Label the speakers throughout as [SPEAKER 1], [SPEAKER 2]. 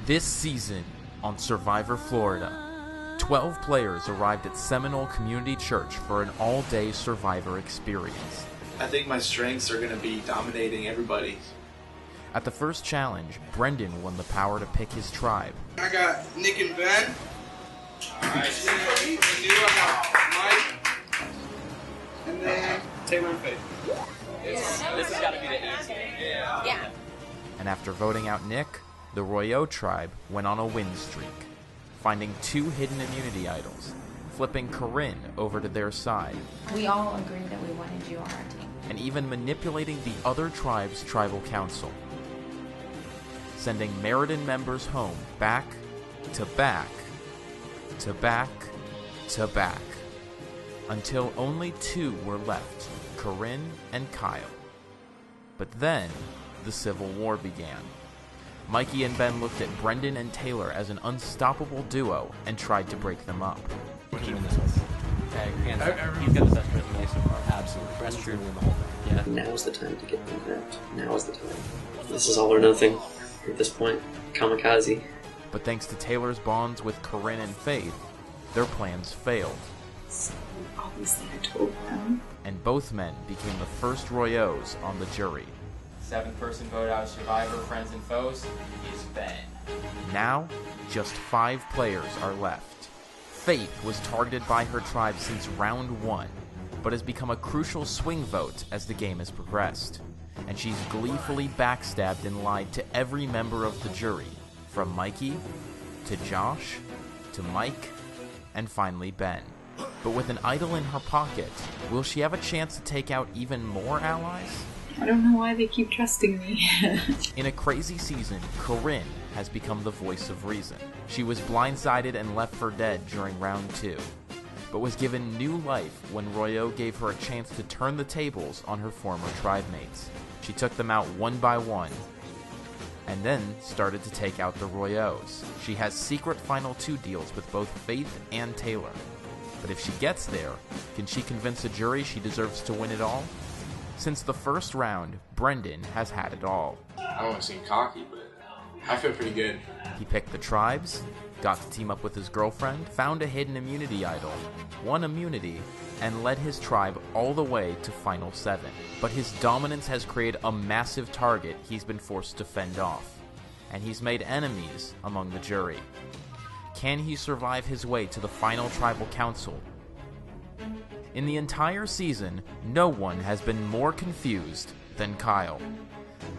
[SPEAKER 1] This season on Survivor Florida, 12 players arrived at Seminole Community Church for an all-day Survivor experience.
[SPEAKER 2] I think my strengths are going to be dominating everybody.
[SPEAKER 1] At the first challenge, Brenden won the power to pick his tribe.
[SPEAKER 3] I got Nick and Ben. Alright. I got Mike. And then Taylor and Faith.
[SPEAKER 4] This has got to be the easy. Yeah.
[SPEAKER 1] And after voting out Nick, the Royaux tribe went on a win streak, finding 2 hidden immunity idols, flipping Coryne over to their side.
[SPEAKER 5] We all agreed that we wanted you on our team.
[SPEAKER 1] And even manipulating the other tribe's tribal council, sending Meriden members home back to back to back to back, until only 2 were left, Coryne and Kyle. But then, the Civil War began. Mikey and Ben looked at Brenden and Taylor as an unstoppable duo and tried to break them up.
[SPEAKER 4] He's got the best resume so far. Absolutely. Brenden's going to win the whole thing. Yeah.
[SPEAKER 6] Now's the time to get them out. Now is the time. This is all or nothing at this point. Kamikaze.
[SPEAKER 1] But thanks to Taylor's bonds with Coryne and Faith, their plans failed.
[SPEAKER 5] So obviously I told them.
[SPEAKER 1] And both men became the first Royaux on the jury.
[SPEAKER 4] 7-person vote out of Survivor, Friends and Foes is Ben.
[SPEAKER 1] Now, just 5 players are left. Faith was targeted by her tribe since round 1, but has become a crucial swing vote as the game has progressed. And she's gleefully backstabbed and lied to every member of the jury, from Mikey, to Josh, to Mike, and finally Ben. But with an idol in her pocket, will she have a chance to take out even more allies?
[SPEAKER 5] I don't know why they keep trusting me.
[SPEAKER 1] In a crazy season, Coryne has become the voice of reason. She was blindsided and left for dead during round 2, but was given new life when Royaux gave her a chance to turn the tables on her former tribe mates. She took them out one by one, and then started to take out the Royaux. She has secret final 2 deals with both Faith and Taylor. But if she gets there, can she convince a jury she deserves to win it all? Since the first round, Brenden has had it all.
[SPEAKER 3] I don't want to seem cocky, but I feel pretty good.
[SPEAKER 1] He picked the tribes, got to team up with his girlfriend, found a hidden immunity idol, won immunity, and led his tribe all the way to Final 7. But his dominance has created a massive target he's been forced to fend off, and he's made enemies among the jury. Can he survive his way to the final tribal council? In the entire season, no one has been more confused than Kyle.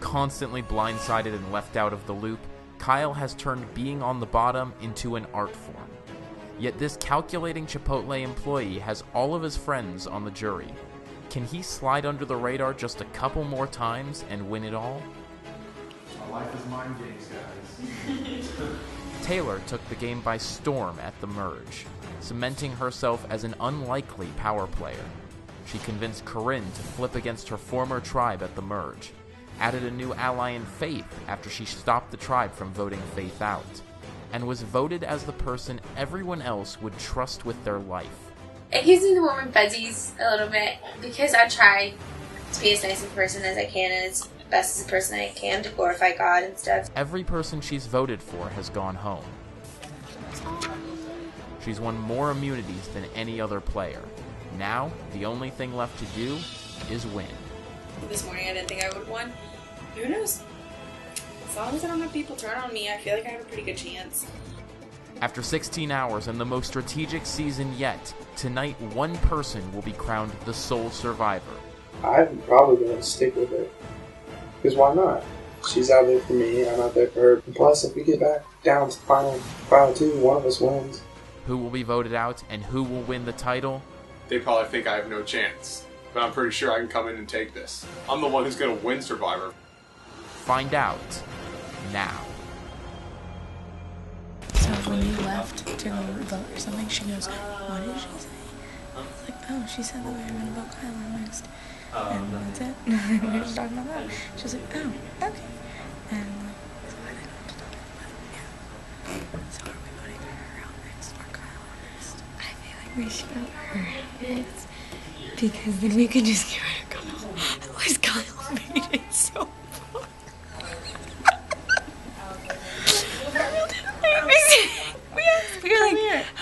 [SPEAKER 1] Constantly blindsided and left out of the loop, Kyle has turned being on the bottom into an art form. Yet this calculating Chipotle employee has all of his friends on the jury. Can he slide under the radar just a couple more times and win it all?
[SPEAKER 3] My life is mind games, guys.
[SPEAKER 1] Taylor took the game by storm at the merge, cementing herself as an unlikely power player. She convinced Coryne to flip against her former tribe at the merge, added a new ally in Faith after she stopped the tribe from voting Faith out, and was voted as the person everyone else would trust with their life.
[SPEAKER 7] It gives me the warm and fuzzies a little bit because I try to be as nice a person as I can and as best as a person I can to glorify God and stuff.
[SPEAKER 1] Every person she's voted for has gone home. She's won more immunities than any other player. Now, the only thing left to do is win.
[SPEAKER 8] This morning I didn't think I would have won. Who knows? As long as I don't have people turn on me, I feel like I have a pretty good chance.
[SPEAKER 1] After 16 hours and the most strategic season yet, tonight one person will be crowned the sole survivor.
[SPEAKER 9] I'm probably going to stick with it. Because why not? She's out there for me, I'm out there for her. And plus, if we get back down to final 2, one of us wins.
[SPEAKER 1] Who will be voted out and who will win the title?
[SPEAKER 3] They probably think I have no chance, but I'm pretty sure I can come in and take this. I'm the one who's going to win Survivor.
[SPEAKER 1] Find out now.
[SPEAKER 5] So when you left to go vote or something, she goes, what did she say? I was like, oh, she said that we were going to vote Kyle next. And that's it. We were just talking about that. She was like, oh, okay. And so I didn't know what to talk about. Yeah. So are we voting her out next or Kyle next? I feel like we should vote her next. Because then we could just get rid of Kyle. Otherwise Kyle made it so far.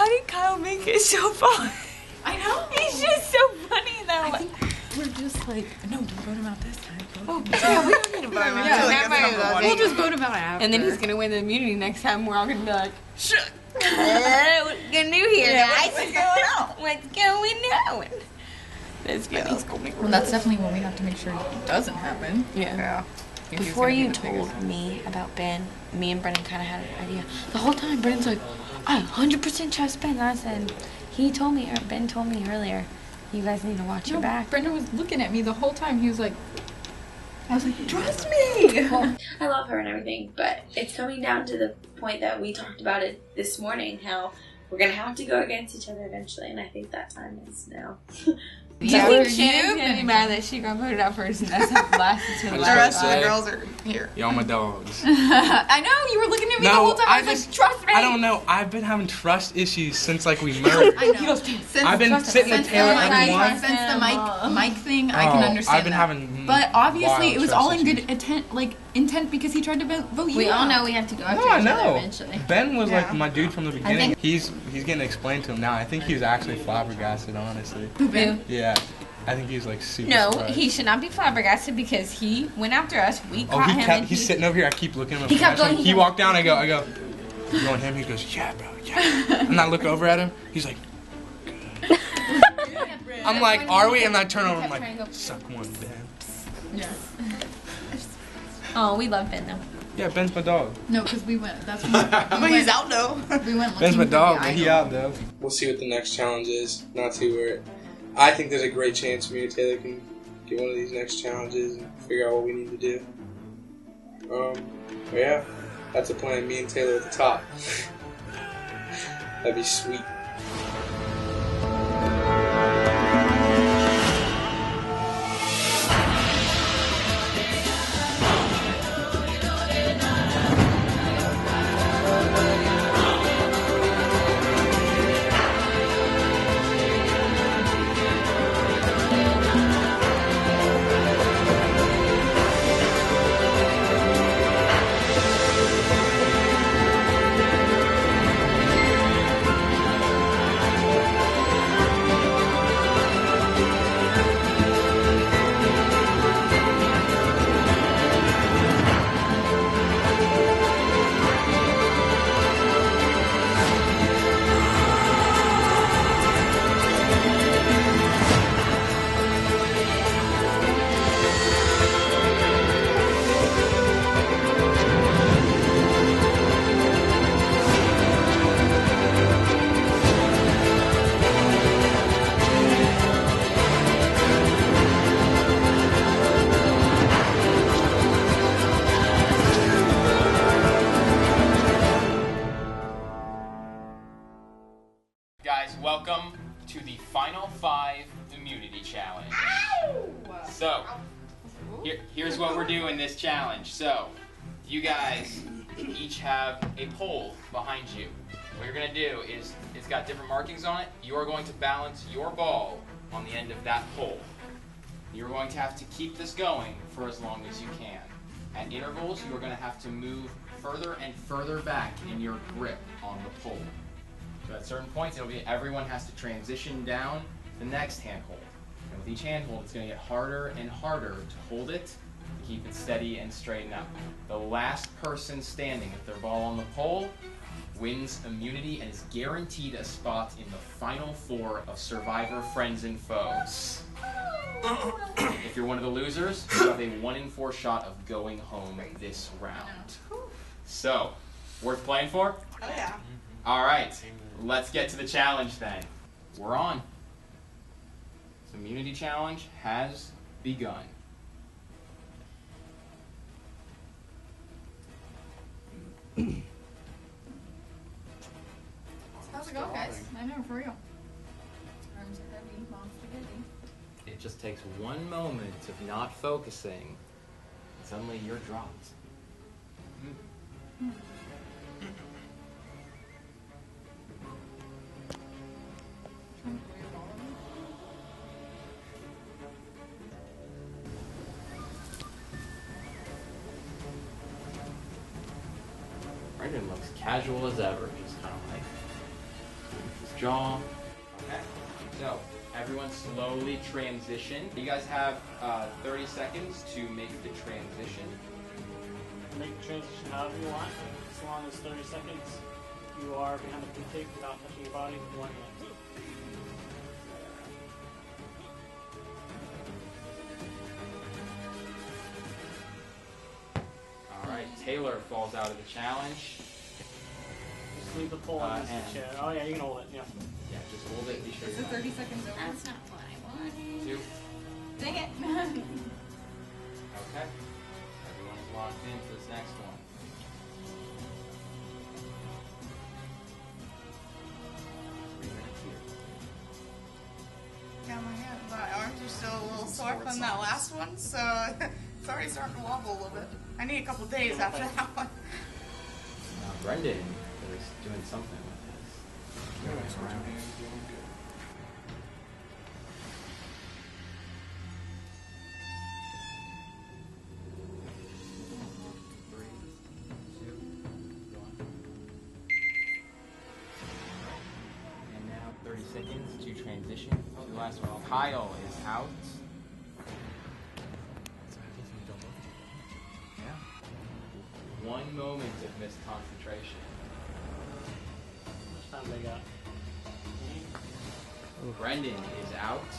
[SPEAKER 5] How did Kyle make it so far?
[SPEAKER 8] I know.
[SPEAKER 5] He's just so funny though.
[SPEAKER 8] I think we're just like, no, we'll vote him out this time.
[SPEAKER 5] Yeah, we don't need to vote him out.
[SPEAKER 8] Yeah, we'll just vote him out after.
[SPEAKER 5] And then he's gonna win the immunity next time. We're all gonna be like, shut. What you gonna do here, guys? What's going on? What's going on? Let's go.
[SPEAKER 8] Well, that's definitely what we have to make sure doesn't happen.
[SPEAKER 5] Yeah.
[SPEAKER 7] Before you told me about Ben, me and Brenden kind of had an idea. The whole time, Brendan's like, I 100% trust Ben. I said, Ben told me earlier, you guys need to watch your back.
[SPEAKER 8] Brenden was looking at me the whole time. He was like, I was like, trust me.
[SPEAKER 7] Well, I love her and everything, but it's coming down to the point that we talked about it this morning, how we're going to have to go against each other eventually, and I think that time is now.
[SPEAKER 5] Yeah, I think Shannon's gonna be mad that she got voted out first, and that's how lasted to
[SPEAKER 10] The
[SPEAKER 5] the
[SPEAKER 10] rest
[SPEAKER 8] of the girls are here.
[SPEAKER 10] Y'all my dogs.
[SPEAKER 8] I know, you were looking at me the whole time. I was like, trust me.
[SPEAKER 10] I don't know. I've been having trust issues since like we merged.
[SPEAKER 8] I know.
[SPEAKER 10] I've been sitting with Taylor every one.
[SPEAKER 8] Since the mic thing, I can understand
[SPEAKER 10] I've been having
[SPEAKER 8] but obviously, it was all in
[SPEAKER 10] issues.
[SPEAKER 8] good intent because he tried to vote you
[SPEAKER 5] We all
[SPEAKER 8] out.
[SPEAKER 5] know we have to go after
[SPEAKER 10] No, I
[SPEAKER 5] each other
[SPEAKER 10] know.
[SPEAKER 5] eventually.
[SPEAKER 10] Ben was
[SPEAKER 8] Yeah.
[SPEAKER 10] like my dude from the beginning. He's getting explained to him now. I think he was actually flabbergasted, honestly.
[SPEAKER 8] Who, Ben?
[SPEAKER 10] Yeah. I think he was like super
[SPEAKER 5] No,
[SPEAKER 10] surprised.
[SPEAKER 5] he should not be flabbergasted because he went after us. We caught him. And
[SPEAKER 10] he's sitting over here. I keep looking at him.
[SPEAKER 5] He kept going,
[SPEAKER 10] He walked down. I go, you going him? He goes, yeah, bro, yeah. And I look over at him. He's like, good. I'm like, are we? And I turn over. I'm like, suck one, Ben.
[SPEAKER 8] Yeah.
[SPEAKER 5] Oh, we love Ben though.
[SPEAKER 10] Yeah, Ben's my dog.
[SPEAKER 8] No, because we went. That's when
[SPEAKER 9] But he's out though.
[SPEAKER 8] We went.
[SPEAKER 10] Ben's my
[SPEAKER 8] looking for
[SPEAKER 10] dog,
[SPEAKER 8] the
[SPEAKER 10] but he
[SPEAKER 8] idol.
[SPEAKER 10] out though.
[SPEAKER 9] We'll see what the next challenge is. Not too worried. I think there's a great chance me and Taylor can get one of these next challenges and figure out what we need to do. But yeah, that's a plan. Me and Taylor at the top. That'd be sweet.
[SPEAKER 1] Guys, welcome to the Final 5 Immunity Challenge. So, here's what we're doing this challenge. So, you guys each have a pole behind you. What you're going to do is, it's got different markings on it. You're going to balance your ball on the end of that pole. You're going to have to keep this going for as long as you can. At intervals, you're going to have to move further and further back in your grip on the pole. So at certain points, it'll be everyone has to transition down the next handhold. And with each handhold, it's going to get harder and harder to hold it, to keep it steady and straighten up. The last person standing with their ball on the pole wins immunity and is guaranteed a spot in the final 4 of Survivor Friends and Foes. If you're one of the losers, you have a 1 in 4 shot of going home this round. So, worth playing for?
[SPEAKER 8] Oh yeah.
[SPEAKER 1] All right, let's get to the challenge then. We're on. The immunity challenge has begun.
[SPEAKER 8] How's it going, guys? I know, for real. Arms are heavy, mom's spaghetti.
[SPEAKER 1] It just takes one moment of not focusing, and suddenly you're dropped. Brenden looks casual as ever, just kind of like
[SPEAKER 4] His jaw. Okay. So, everyone slowly transition. You guys have 30 seconds to make the transition.
[SPEAKER 11] Make the transition however you want, as long as 30 seconds you are behind the blue tape without touching your body with one hand.
[SPEAKER 4] Alright, Taylor falls out of the challenge.
[SPEAKER 11] Just leave the pole in this chair. Oh yeah, you can hold it, yeah.
[SPEAKER 4] Yeah, just hold it, be sure
[SPEAKER 12] Is
[SPEAKER 4] you're
[SPEAKER 12] it 30 seconds over? That's not what I wanted.
[SPEAKER 4] 2.
[SPEAKER 12] Dang it.
[SPEAKER 4] Okay. Everyone is locked in for this next one.
[SPEAKER 13] Yeah, my arms are still a little sore from that last one, so it's already starting to wobble a little bit. I need a couple days after that one.
[SPEAKER 4] Brenden is doing something with this. And now 30 seconds to transition to the last one. Kyle is out. Yeah. 1 moment of missed concentration.
[SPEAKER 11] How much time they got?
[SPEAKER 4] Brenden is out.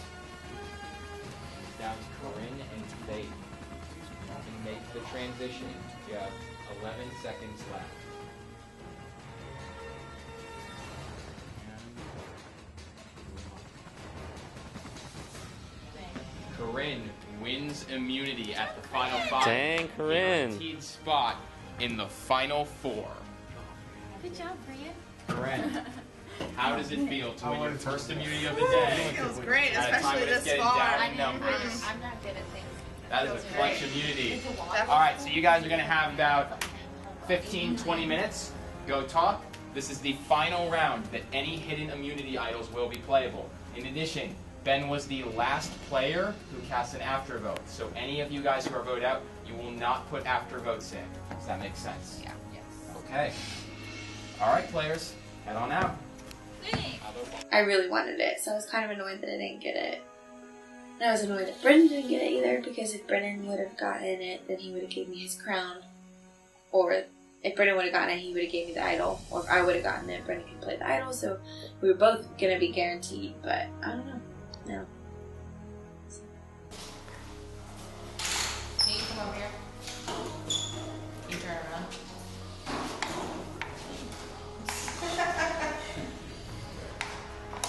[SPEAKER 4] Down to Coryne and Faith. You can make the transition. You have 11 seconds left. Coryne wins immunity at the final 5.
[SPEAKER 14] Dang, Coryne.
[SPEAKER 4] Guaranteed spot in the final 4.
[SPEAKER 12] Good job, Brian.
[SPEAKER 4] Coryne, how does it feel to win your first immunity of the day?
[SPEAKER 13] It feels great,
[SPEAKER 4] At a time
[SPEAKER 13] especially
[SPEAKER 4] when it's
[SPEAKER 13] this
[SPEAKER 4] getting
[SPEAKER 13] far.
[SPEAKER 4] down in numbers.
[SPEAKER 12] I'm not good at things.
[SPEAKER 4] That is a clutch immunity.
[SPEAKER 12] Definitely.
[SPEAKER 4] Alright, so you guys are going to have about 15-20 minutes. Go talk. This is the final round that any hidden immunity idols will be playable. In addition, Ben was the last player who cast an aftervote. So any of you guys who are voted out, you will not put aftervotes in. Does that make sense?
[SPEAKER 12] Yeah. Yes.
[SPEAKER 4] Okay. Alright, players. Head on out.
[SPEAKER 8] I really wanted it, so I was kind of annoyed that I didn't get it. And I was annoyed that Brenden didn't get it either, because if Brenden would have gotten it, then he would have given me his crown. Or if Brenden would have gotten it, he would have given me the idol. Or if I would have gotten it, Brenden could play the idol, so we were both going to be guaranteed, but I don't know. No.
[SPEAKER 12] Can you come over here? You turn around.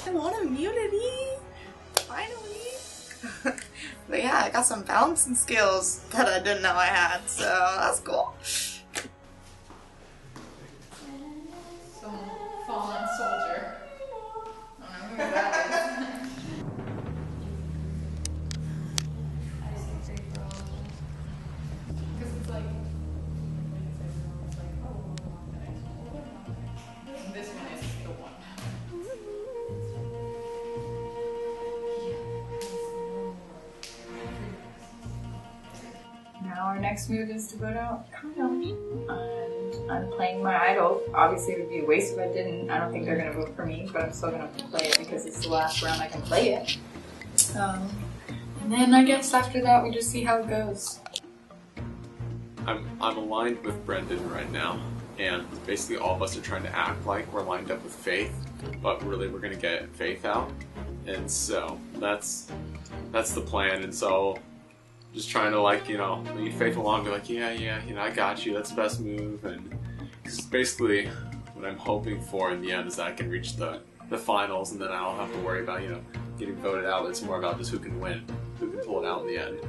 [SPEAKER 13] I want immunity! Finally! But yeah, I got some balancing skills that I didn't know I had, so that's cool.
[SPEAKER 12] Some fallen soldier. I don't know who that is. Because it's like, this one is the one.
[SPEAKER 15] Now our next move is to vote out Kyle. And I'm playing my idol. Obviously it would be a waste if I didn't. I don't think they're going to vote for me, but I'm still going to play it because it's the last round I can play it. And then I guess after that we just see how it goes.
[SPEAKER 3] I'm aligned with Brenden right now, and basically all of us are trying to act like we're lined up with Faith, but really we're gonna get Faith out, and so that's the plan. And so just trying to, like, you know, lead Faith along, be like, yeah, you know, I got you. That's the best move, and basically what I'm hoping for in the end is that I can reach the finals, and then I don't have to worry about, you know, getting voted out. It's more about just who can win, who can pull it out in the end.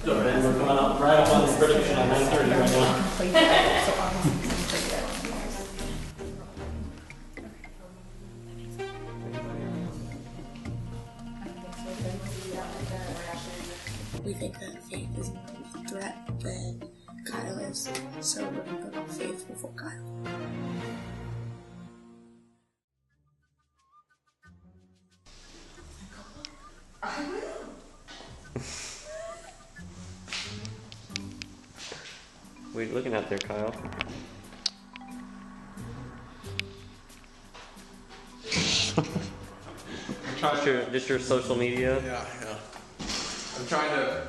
[SPEAKER 11] So Ben, we're coming up right up on this prediction at 9:30 right now.
[SPEAKER 13] We think that Faith is more of a threat than Kyle is, so we're gonna put on Faith before Kyle.
[SPEAKER 6] What are you looking at there, Kyle? Just your social media?
[SPEAKER 3] Yeah. I'm trying to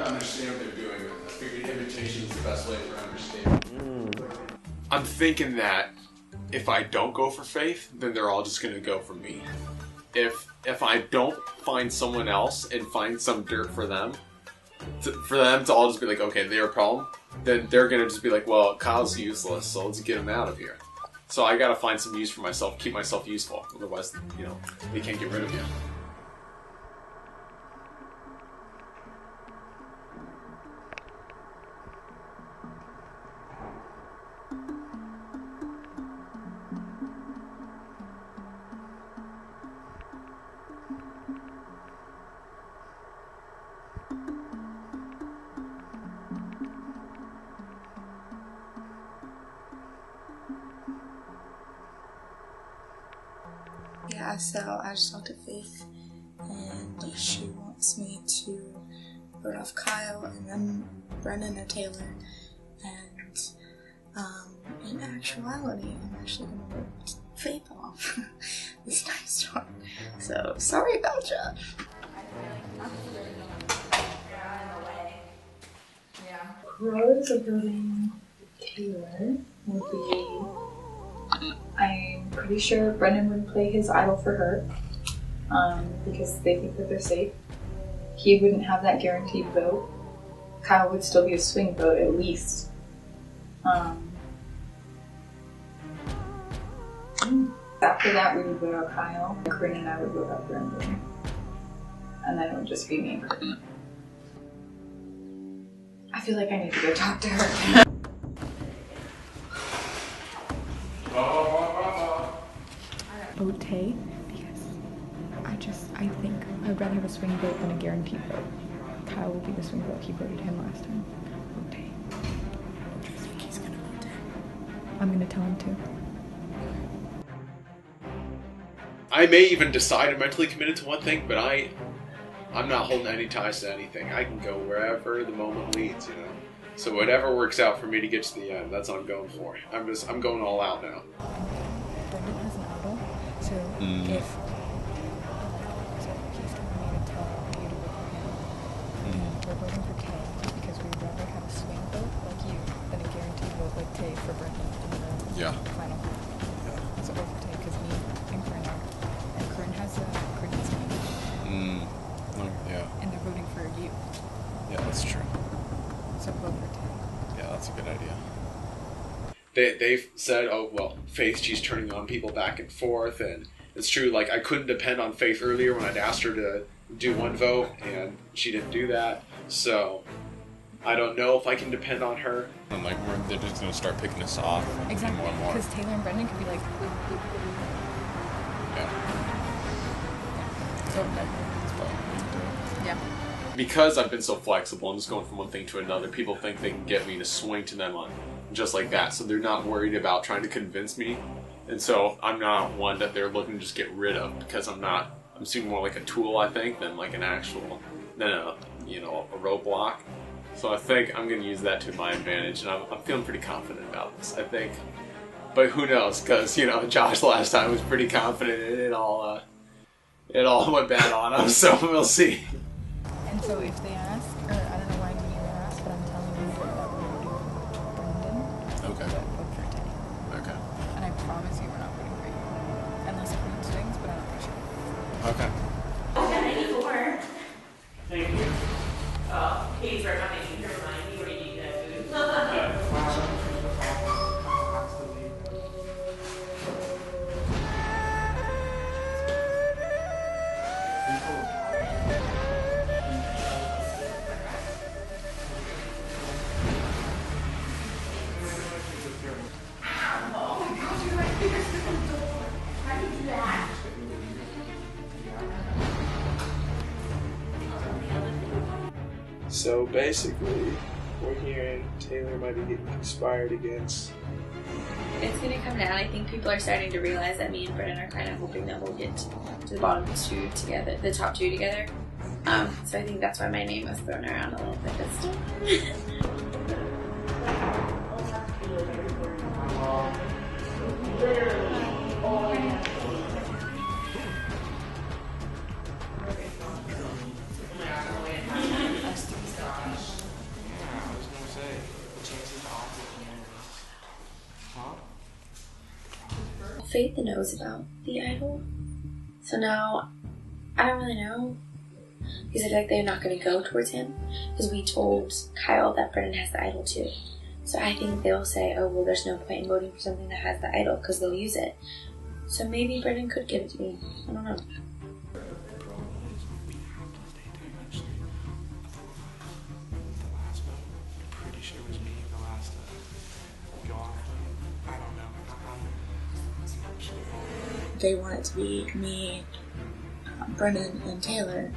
[SPEAKER 3] understand what they're doing. I figured imitation is the best way to understand. I'm thinking that if I don't go for Faith, then they're all just gonna go for me. If I don't find someone else and find some dirt for them to all just be like, okay, they're a problem, then they're gonna just be like, well, Kyle's useless, so let's get him out of here. So I gotta find some use for myself, keep myself useful. Otherwise, they can't get rid of you.
[SPEAKER 5] Yeah, so I just talked to Faith, and she wants me to vote off Kyle and then Brenden and Taylor, and in actuality, I'm actually going to vote Faith off this next one. So, sorry about ya.
[SPEAKER 15] Pros of voting Taylor would be, I'm pretty sure Brenden would play his idol for her, because they think that they're safe. He wouldn't have that guaranteed vote. Kyle would still be a swing vote at least. After that, we would vote out Kyle. Coryne and I would vote out Brenden. And then it would just be me and Coryne. I feel like I need to go talk to her.
[SPEAKER 14] Vote Tay because I think I'd rather have a swing vote than a guaranteed vote. Kyle will be the swing vote. He voted him last time. Vote Tay. I think he's gonna vote Tay. I'm gonna tell him to.
[SPEAKER 3] I may even decide I'm mentally committed to one thing, but I'm not holding any ties to anything. I can go wherever the moment leads, So whatever works out for me to get to the end, that's what I'm going for. I'm going all out now.
[SPEAKER 14] Brenden has an idol, so if he's telling me to tell you to vote for him, and we're voting for Tay because we'd rather have a swing vote like you than a guaranteed vote like Tay for Brenden in the final. Yeah. So vote for Tay because me and Coryne are, and Coryne has Coryne's name.
[SPEAKER 3] Yeah.
[SPEAKER 14] And they're voting for you.
[SPEAKER 3] Yeah, that's true.
[SPEAKER 14] So vote for Tay.
[SPEAKER 3] Yeah, that's a good idea. They've said, oh, well, Faith, she's turning on people back and forth, and it's true, like, I couldn't depend on Faith earlier when I'd asked her to do one vote, and she didn't do that, so I don't know if I can depend on her.
[SPEAKER 16] And, like, they're just going to start picking us off
[SPEAKER 14] exactly.
[SPEAKER 16] more and more.
[SPEAKER 14] Because Taylor and Brenden could be like... So, yeah.
[SPEAKER 3] Because I've been so flexible and just going from one thing to another, people think they can get me to swing to them on just like that. So they're not worried about trying to convince me. And so I'm not one that they're looking to just get rid of because I'm seeing more like a tool, I think, than like a roadblock. So I think I'm going to use that to my advantage, and I'm feeling pretty confident about this, I think. But who knows, because, Josh last time was pretty confident, and it all went bad on him, so we'll see.
[SPEAKER 14] And so if they ask, or I don't know why you ask, but I'm telling you that we're going to do Brenden.
[SPEAKER 16] Okay.
[SPEAKER 14] But vote for Tay.
[SPEAKER 16] Okay.
[SPEAKER 14] And I promise you we're not voting for you. Unless Coryne swings, but I don't think she will.
[SPEAKER 16] Okay.
[SPEAKER 17] 94. Thank you. He's recommending you remind me where you eat that food.
[SPEAKER 9] So basically, we're hearing Taylor might be getting conspired against.
[SPEAKER 8] It's gonna come down. I think people are starting to realize that me and Brenden are kind of hoping that we'll get to the bottom two together, the top two together. So I think that's why my name was thrown around a little bit this time. Faith knows about the idol. So now, I don't really know. Because I feel like they're not going to go towards him. Because we told Kyle that Brenden has the idol too. So I think they'll say, oh, well, there's no point in voting for something that has the idol. Because they'll use it. So maybe Brenden could give it to me. I don't know.
[SPEAKER 18] They want it to be me, Brenden, and Taylor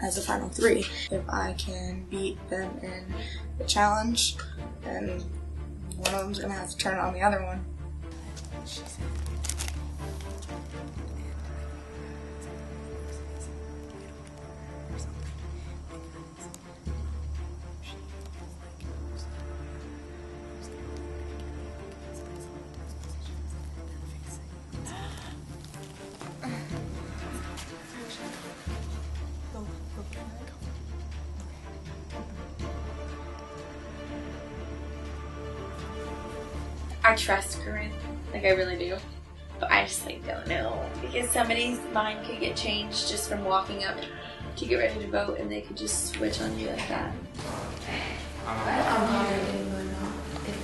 [SPEAKER 18] as the final 3. If I can beat them in the challenge, then one of them's gonna have to turn on the other one.
[SPEAKER 8] I trust Coryne, like I really do, but I just like don't know because somebody's mind could get changed just from walking up to get ready to vote, and they could just switch on you like that.
[SPEAKER 7] I'm wondering or not if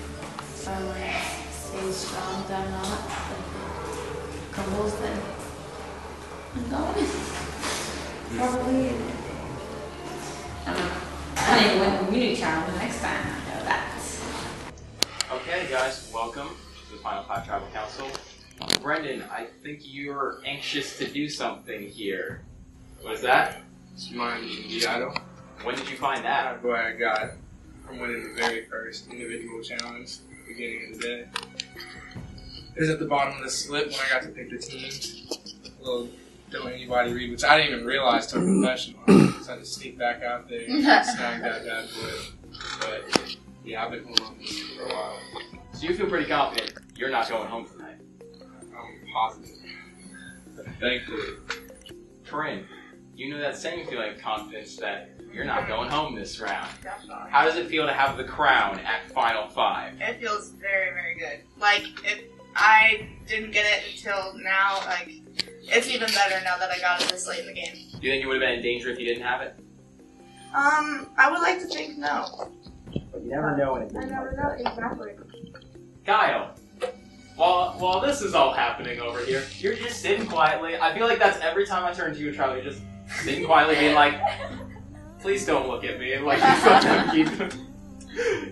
[SPEAKER 7] silence stays strong, they're not crumbles, then I'm going. Probably. I don't know. I need to win the community challenge the next time. I know that.
[SPEAKER 4] Okay, guys, welcome to the Final 5 Tribal Council. Brenden, I think you're anxious to do something here. What is that?
[SPEAKER 9] It's mine, the idol.
[SPEAKER 4] When did you find that?
[SPEAKER 9] That's what I got from winning the very first individual challenge at the beginning of the day. It was at the bottom of the slip when I got to pick the teams. A little don't anybody read, which I didn't even realize till professional. So I just sneaked back out there and snagged that bad boy. But yeah, I've been holding on to this for a while.
[SPEAKER 4] So you feel pretty confident you're not going home tonight?
[SPEAKER 9] I'm positive. Thankfully.
[SPEAKER 4] Coryne, you know that same feeling of confidence that you're not going home this round.
[SPEAKER 13] Definitely.
[SPEAKER 4] How does it feel to have the crown at Final 5?
[SPEAKER 13] It feels very, very good. Like, if I didn't get it until now, like, it's even better now that I got it this late in the game.
[SPEAKER 4] Do you think you would have been in danger if you didn't have it?
[SPEAKER 13] I would like to think no.
[SPEAKER 4] But you never know anything.
[SPEAKER 13] I never know, exactly.
[SPEAKER 4] Kyle, while this is all happening over here, you're just sitting quietly. I feel like that's every time I turn to you, Charlie, you're just sitting quietly being like, please don't look at me. And like, can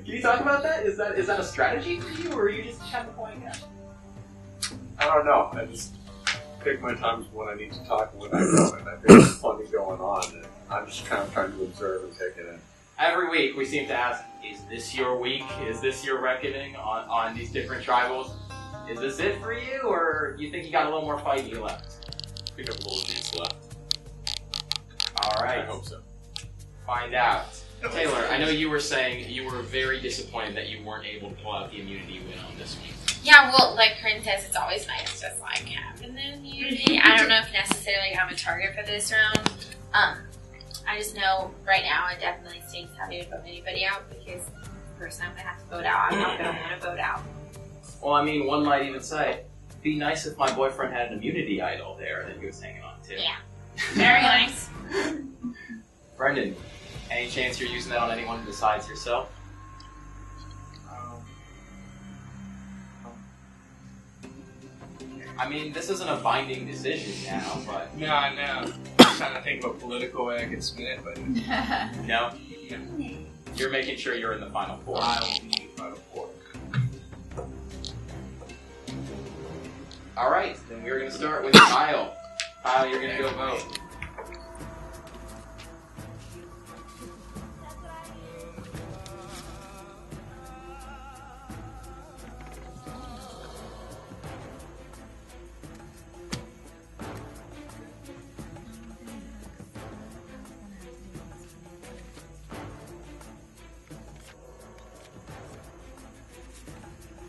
[SPEAKER 4] you talk about that? Is that a strategy for you, or are you just kind of pointing out?
[SPEAKER 3] I don't know. I just pick my times when I need to talk and when I don't. And I think there's plenty going on. And I'm just kind of trying to observe and take it in.
[SPEAKER 4] Every week we seem to ask, is this your week? Is this your reckoning on these different tribals? Is this it for you, or you think you got a little more fighting left?
[SPEAKER 16] I think I've a little juice left.
[SPEAKER 4] Alright.
[SPEAKER 16] I hope so.
[SPEAKER 4] Find out. Taylor, I know you were saying you were very disappointed that you weren't able to pull out the immunity win on this week.
[SPEAKER 7] Yeah, well, like Coryne says, it's always nice just like having the immunity. I don't know if necessarily I'm a target for this round. I just know right now it definitely stinks having to vote anybody out because the person I'm going to have to vote out, I'm not going to want to vote out.
[SPEAKER 4] Well, I mean, one might even say, it'd be nice if my boyfriend had an immunity idol there that he was hanging on to.
[SPEAKER 7] Yeah. Very nice.
[SPEAKER 4] Brenden, any chance you're using that on anyone besides yourself? I mean, this isn't a binding decision now, but...
[SPEAKER 9] No, I know. I'm trying to think of a political way I could spin it, but...
[SPEAKER 4] No? You're making sure you're in the Final 4.
[SPEAKER 9] I will be in the Final 4.
[SPEAKER 4] Alright, then we're going to start with Kyle. Kyle, you're going to go vote.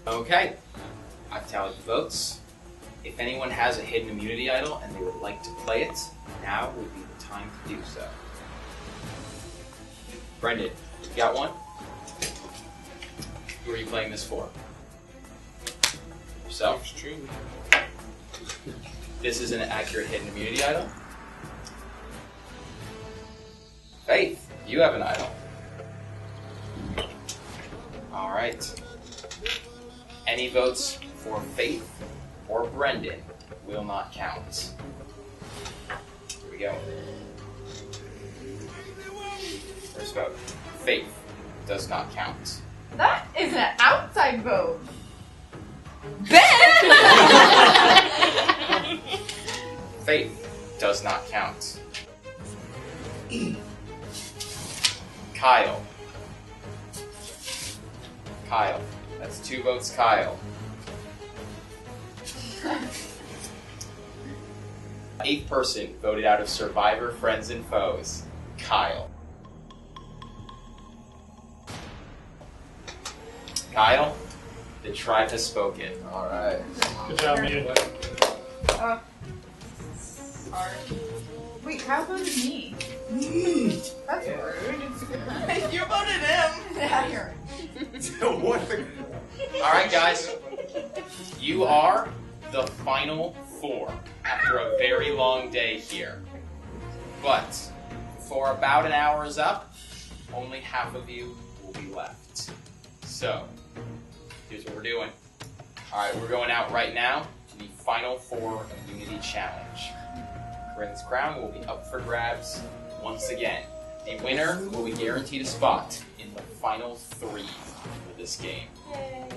[SPEAKER 4] Okay, I've tallied the votes. If anyone has a hidden immunity idol and they would like to play it, now would be the time to do so. Brenden, you got one? Who are you playing this for? Yourself.
[SPEAKER 9] Truly.
[SPEAKER 4] This is an accurate hidden immunity idol. Faith, you have an idol. Alright. Any votes for Faith or Brenden will not count. Here we go. First vote. Faith does not count.
[SPEAKER 12] That is an outside vote.
[SPEAKER 4] Faith does not count. Kyle. Kyle. That's 2 votes, Kyle. 8th person voted out of Survivor, Friends, and Foes. Kyle. Kyle, the tribe has spoken. Alright.
[SPEAKER 11] Good job, man.
[SPEAKER 12] Sorry. Wait, Kyle voted me. That's rude. You voted him. Yeah, you're
[SPEAKER 4] Alright, guys. You are the final 4 after a very long day here. But for about an hour is up, only half of you will be left. So, here's what we're doing. Alright, we're going out right now to the Final 4 Immunity Challenge. Coryne's crown will be up for grabs once again. The winner will be guaranteed a spot in the Final 3 for this game.
[SPEAKER 12] Yay.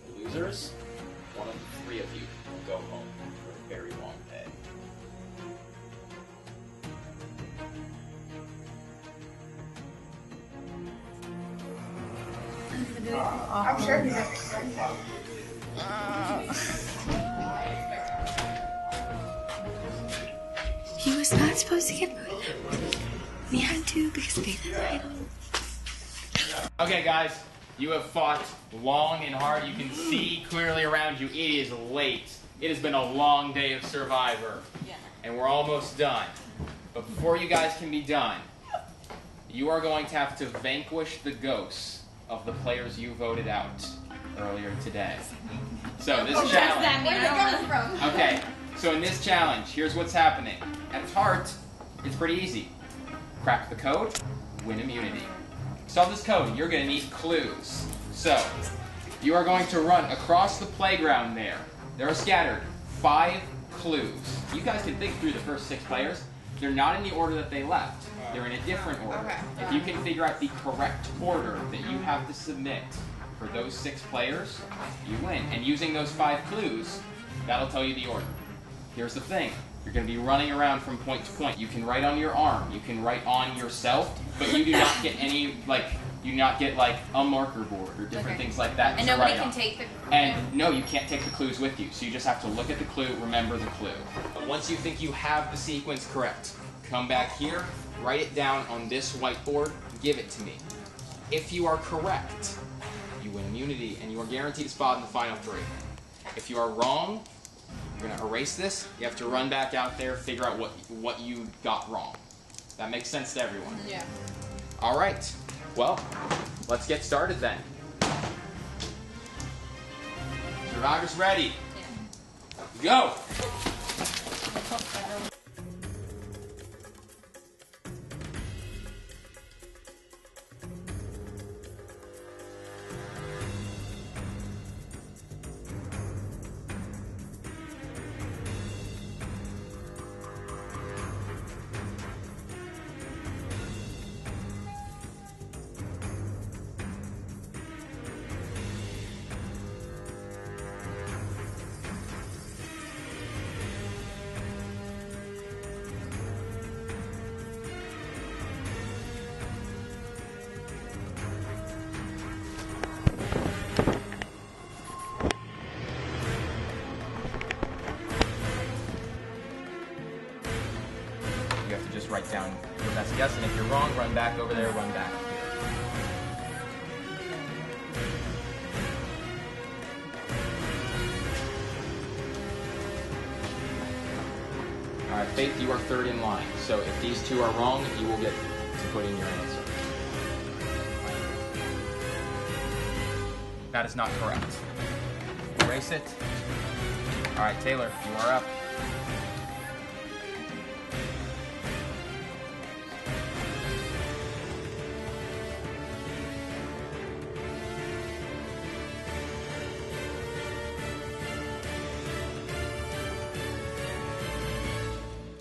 [SPEAKER 4] The losers, one of the 3 of you will go home for a very long day.
[SPEAKER 12] I'm sure he's excited.
[SPEAKER 5] He was not supposed to get voted out. We had to because Faith has an idol.
[SPEAKER 4] Okay, guys, you have fought long and hard. You can see clearly around you. It is late. It has been a long day of Survivor, and we're almost done. But before you guys can be done, you are going to have to vanquish the ghosts of the players you voted out earlier today. So this challenge.
[SPEAKER 12] Where's it coming from?
[SPEAKER 4] Okay, so in this challenge, here's what's happening. At its heart, it's pretty easy. Crack the code, win immunity. Solve this code, you're going to need clues. So, you are going to run across the playground there. There are scattered 5 clues. You guys can think through the first 6 players. They're not in the order that they left. They're in a different order.
[SPEAKER 12] Okay.
[SPEAKER 4] If you can figure out the correct order that you have to submit for those 6 players, you win. And using those 5 clues, that'll tell you the order. Here's the thing. You're going to be running around from point to point. You can write on your arm. You can write on yourself, but you do not get any, you do not get, a marker board or different things like that
[SPEAKER 12] And
[SPEAKER 4] to
[SPEAKER 12] nobody
[SPEAKER 4] write
[SPEAKER 12] can
[SPEAKER 4] on.
[SPEAKER 12] take the...
[SPEAKER 4] And no, you can't take the clues with you, so you just have to look at the clue, remember the clue. But once you think you have the sequence correct, come back here, write it down on this whiteboard, give it to me. If you are correct, you win immunity, and you are guaranteed a spot in the final 3. If you are wrong, you're going to erase this. You have to run back out there, figure out what you got wrong. That makes sense to everyone.
[SPEAKER 12] Yeah.
[SPEAKER 4] All right. Well, let's get started then. Survivors ready? Yeah. Go! Write down your best guess, and if you're wrong, run back over there, run back here. Alright, Faith, you are 3rd in line, so if these 2 are wrong, you will get to put in your answer. That is not correct. Erase it. Alright, Taylor, you are up.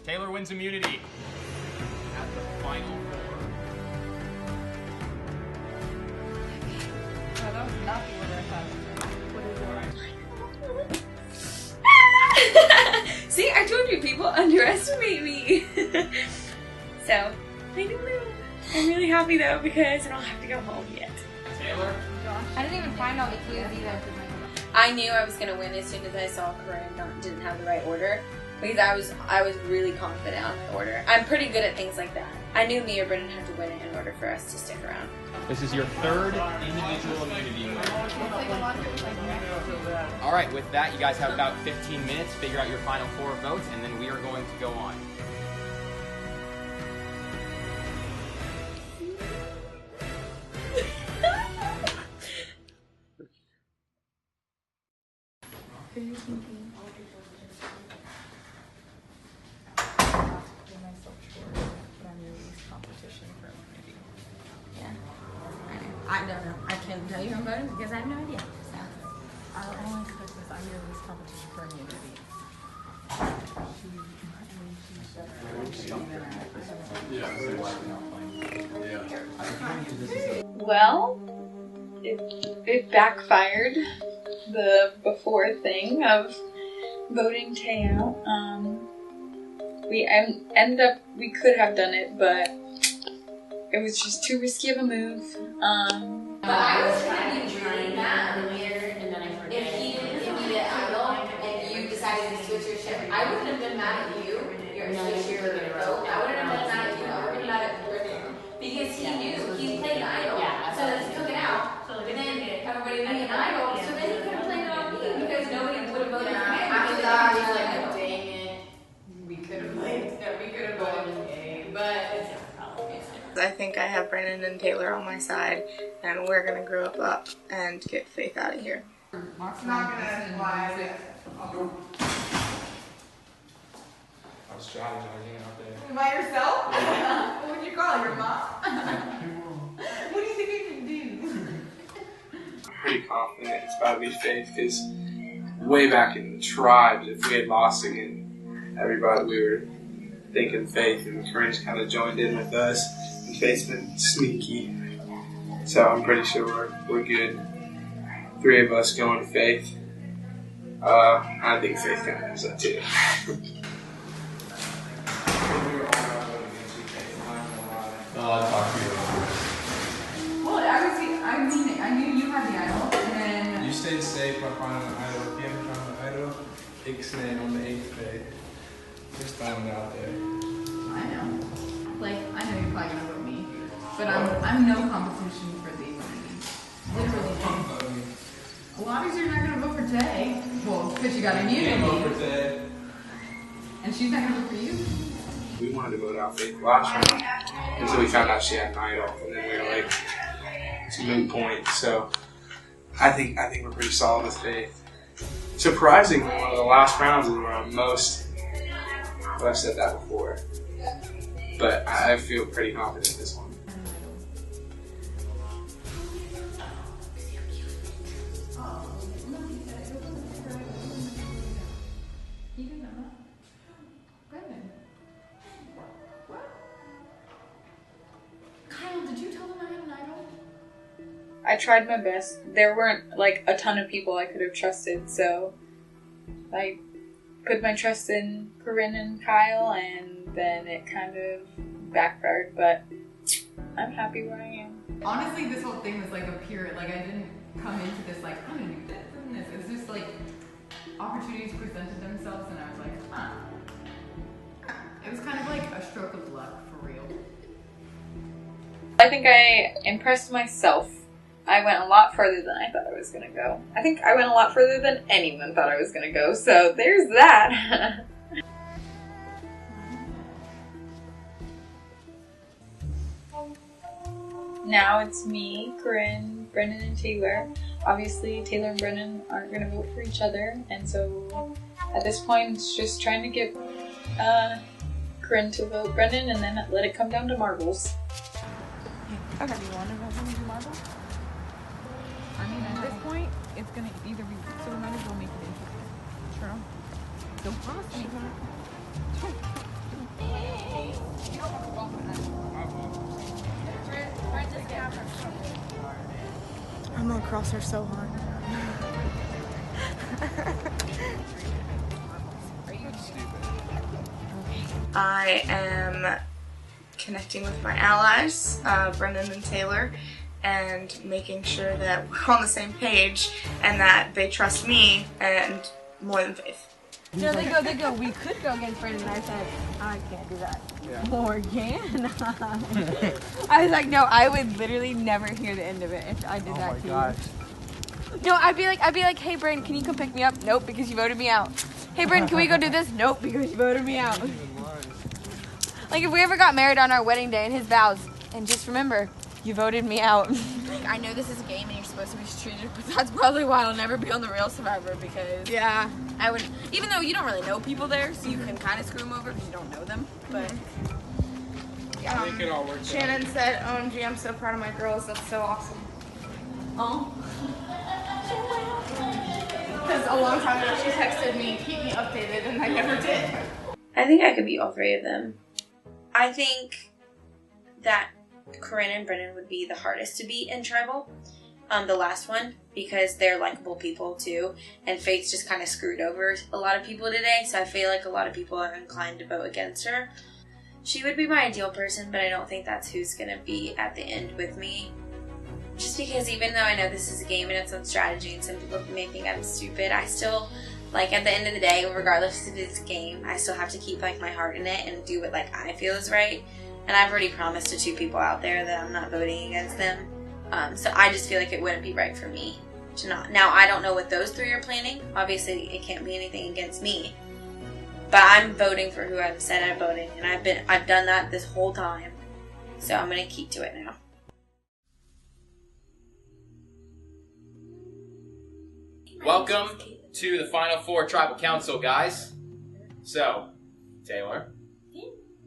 [SPEAKER 4] Taylor wins immunity at the final four.
[SPEAKER 12] Oh, that was not the order I thought.
[SPEAKER 8] See, I told you, people underestimate me. So, I don't know. I'm really happy though because I don't have to go home yet.
[SPEAKER 4] Taylor?
[SPEAKER 7] I didn't even find all the clues either.
[SPEAKER 8] I knew I was going to win as soon as I saw Coryne didn't have the right order. Because I was really confident on my order. I'm pretty good at things like that. I knew me or Brenden had to win it in order for us to stick around.
[SPEAKER 4] This is your third individual immunity win. Alright, with that, you guys have about 15 minutes to figure out your final 4 votes, and then we are going to go on.
[SPEAKER 15] I don't know. I can't tell you I'm voting because I have no idea. So.
[SPEAKER 14] I'll only click this. I'm your least competition for immunity.
[SPEAKER 12] Well, it backfired, the before thing of voting Tay out. We could have done it, but it was just too risky of a move.
[SPEAKER 19] But I was kind of really mad if he didn't give me the idol and you decided to switch your ship. I wouldn't have been mad at you. Switch your vote. I wouldn't have been mad at you. I would have been mad at Brenden because he knew he played the idol. So he took it out. But then everybody made an idol. So then he could have played it on me because nobody would have voted for him. After that, I was like, oh, dang it. We could have played. Yeah, we could have voted for him. But
[SPEAKER 18] I think I have Brenden and Taylor on my side, and we're gonna grow up and get Faith out of here.
[SPEAKER 12] It's not gonna fly.
[SPEAKER 10] I was strategizing out there.
[SPEAKER 12] By yourself?
[SPEAKER 10] Yeah.
[SPEAKER 12] What would you call your mom? What do you think I can do?
[SPEAKER 9] I'm pretty confident it's about to be Faith because way back in the tribes, if we had lost again, everybody we were thinking Faith, and Coryne's kind of joined in with us. And Faith's been sneaky, so I'm pretty sure we're good. 3 of us going to Faith. I think Faith kind of knows that too.
[SPEAKER 15] Well, I knew you had the idol, and then
[SPEAKER 10] You stayed safe by finding the idol. If you haven't found the idol, Eckman on the 8th day. Just throwing it out there.
[SPEAKER 15] I know. Like, I know you're probably gonna vote me, but I'm no competition for the immunity. Literally. A lot of you're not gonna vote for Tay. Well, because you got immunity.
[SPEAKER 10] Can't vote for Tay.
[SPEAKER 15] And she's not gonna vote for you.
[SPEAKER 9] We wanted to vote out Faith last round until we found out she had an idol, and then we were like, it's a moot point. So I think we're pretty solid with Faith. Surprisingly, one of the last rounds is where I'm most. Well, I've said that before, but I feel pretty confident in this one.
[SPEAKER 12] I tried my best. There weren't like a ton of people I could have trusted, so I put my trust in Coryne and Kyle, and then it kind of backfired, but I'm happy where I am.
[SPEAKER 15] Honestly, this whole thing was like a pure, like I didn't come into this like, I'm gonna do this and this. It was just like opportunities presented themselves and I was like, huh. It was kind of like a stroke of luck, for real.
[SPEAKER 12] I think I impressed myself. I went a lot further than I thought I was gonna go. I think I went a lot further than anyone thought I was gonna go, so there's that. Now it's me, Coryne, Brenden, and Taylor. Obviously, Taylor and Brenden aren't gonna vote for each other, and so at this point, it's just trying to get Coryne to vote Brenden and then let it come down to marbles.
[SPEAKER 14] Okay. Do you want to vote him to marbles? I mean, at this point, it's gonna either be, so we might as well make it interesting. Sure. Don't promise anything. I'm gonna cross her so hard.
[SPEAKER 18] I am connecting with my allies, Brenden and Taylor, and making sure that we're on the same page and that they trust me and more than Faith.
[SPEAKER 7] No, they go, we could go against Brenden, and I said, I can't do that. Yeah. Or can I was like, no, I would literally never hear the end of it if I did that to you. No, I'd be like, hey, Brenden, can you come pick me up? Nope, because you voted me out. Hey, Brenden, can we go do this? Nope, because you voted me out. Like, if we ever got married on our wedding day and his vows, and just remember, you voted me out. I know this is a game and you're supposed to be treated, but that's probably why I'll never be on the real Survivor, because I would, even though you don't really know people there, so you can kind of screw them over because you don't know them, but
[SPEAKER 9] I think it all worked
[SPEAKER 13] Shannon said, OMG, I'm so proud of my girls, that's so awesome.
[SPEAKER 7] Oh.
[SPEAKER 13] Because a long time ago she texted me, keep me updated, and I never did.
[SPEAKER 8] I think I could beat all three of them. I think that Coryne and Brenden would be the hardest to beat in Tribal, the last one, because they're likable people too, and Faith's just kind of screwed over a lot of people today, so I feel like a lot of people are inclined to vote against her. She would be my ideal person, but I don't think that's who's going to be at the end with me. Just because even though I know this is a game and it's on strategy and some people may think I'm stupid, I still, like, at the end of the day, regardless if it's a game, I still have to keep, like, my heart in it and do what, like, I feel is right. And I've already promised to 2 people out there that I'm not voting against them. So I just feel like it wouldn't be right for me to not. Now, I don't know what those 3 are planning. Obviously, it can't be anything against me. But I'm voting for who I've said I'm voting, and I've done that this whole time. So I'm going to keep to it now.
[SPEAKER 4] Welcome to the Final 4 Tribal Council, guys. So, Taylor,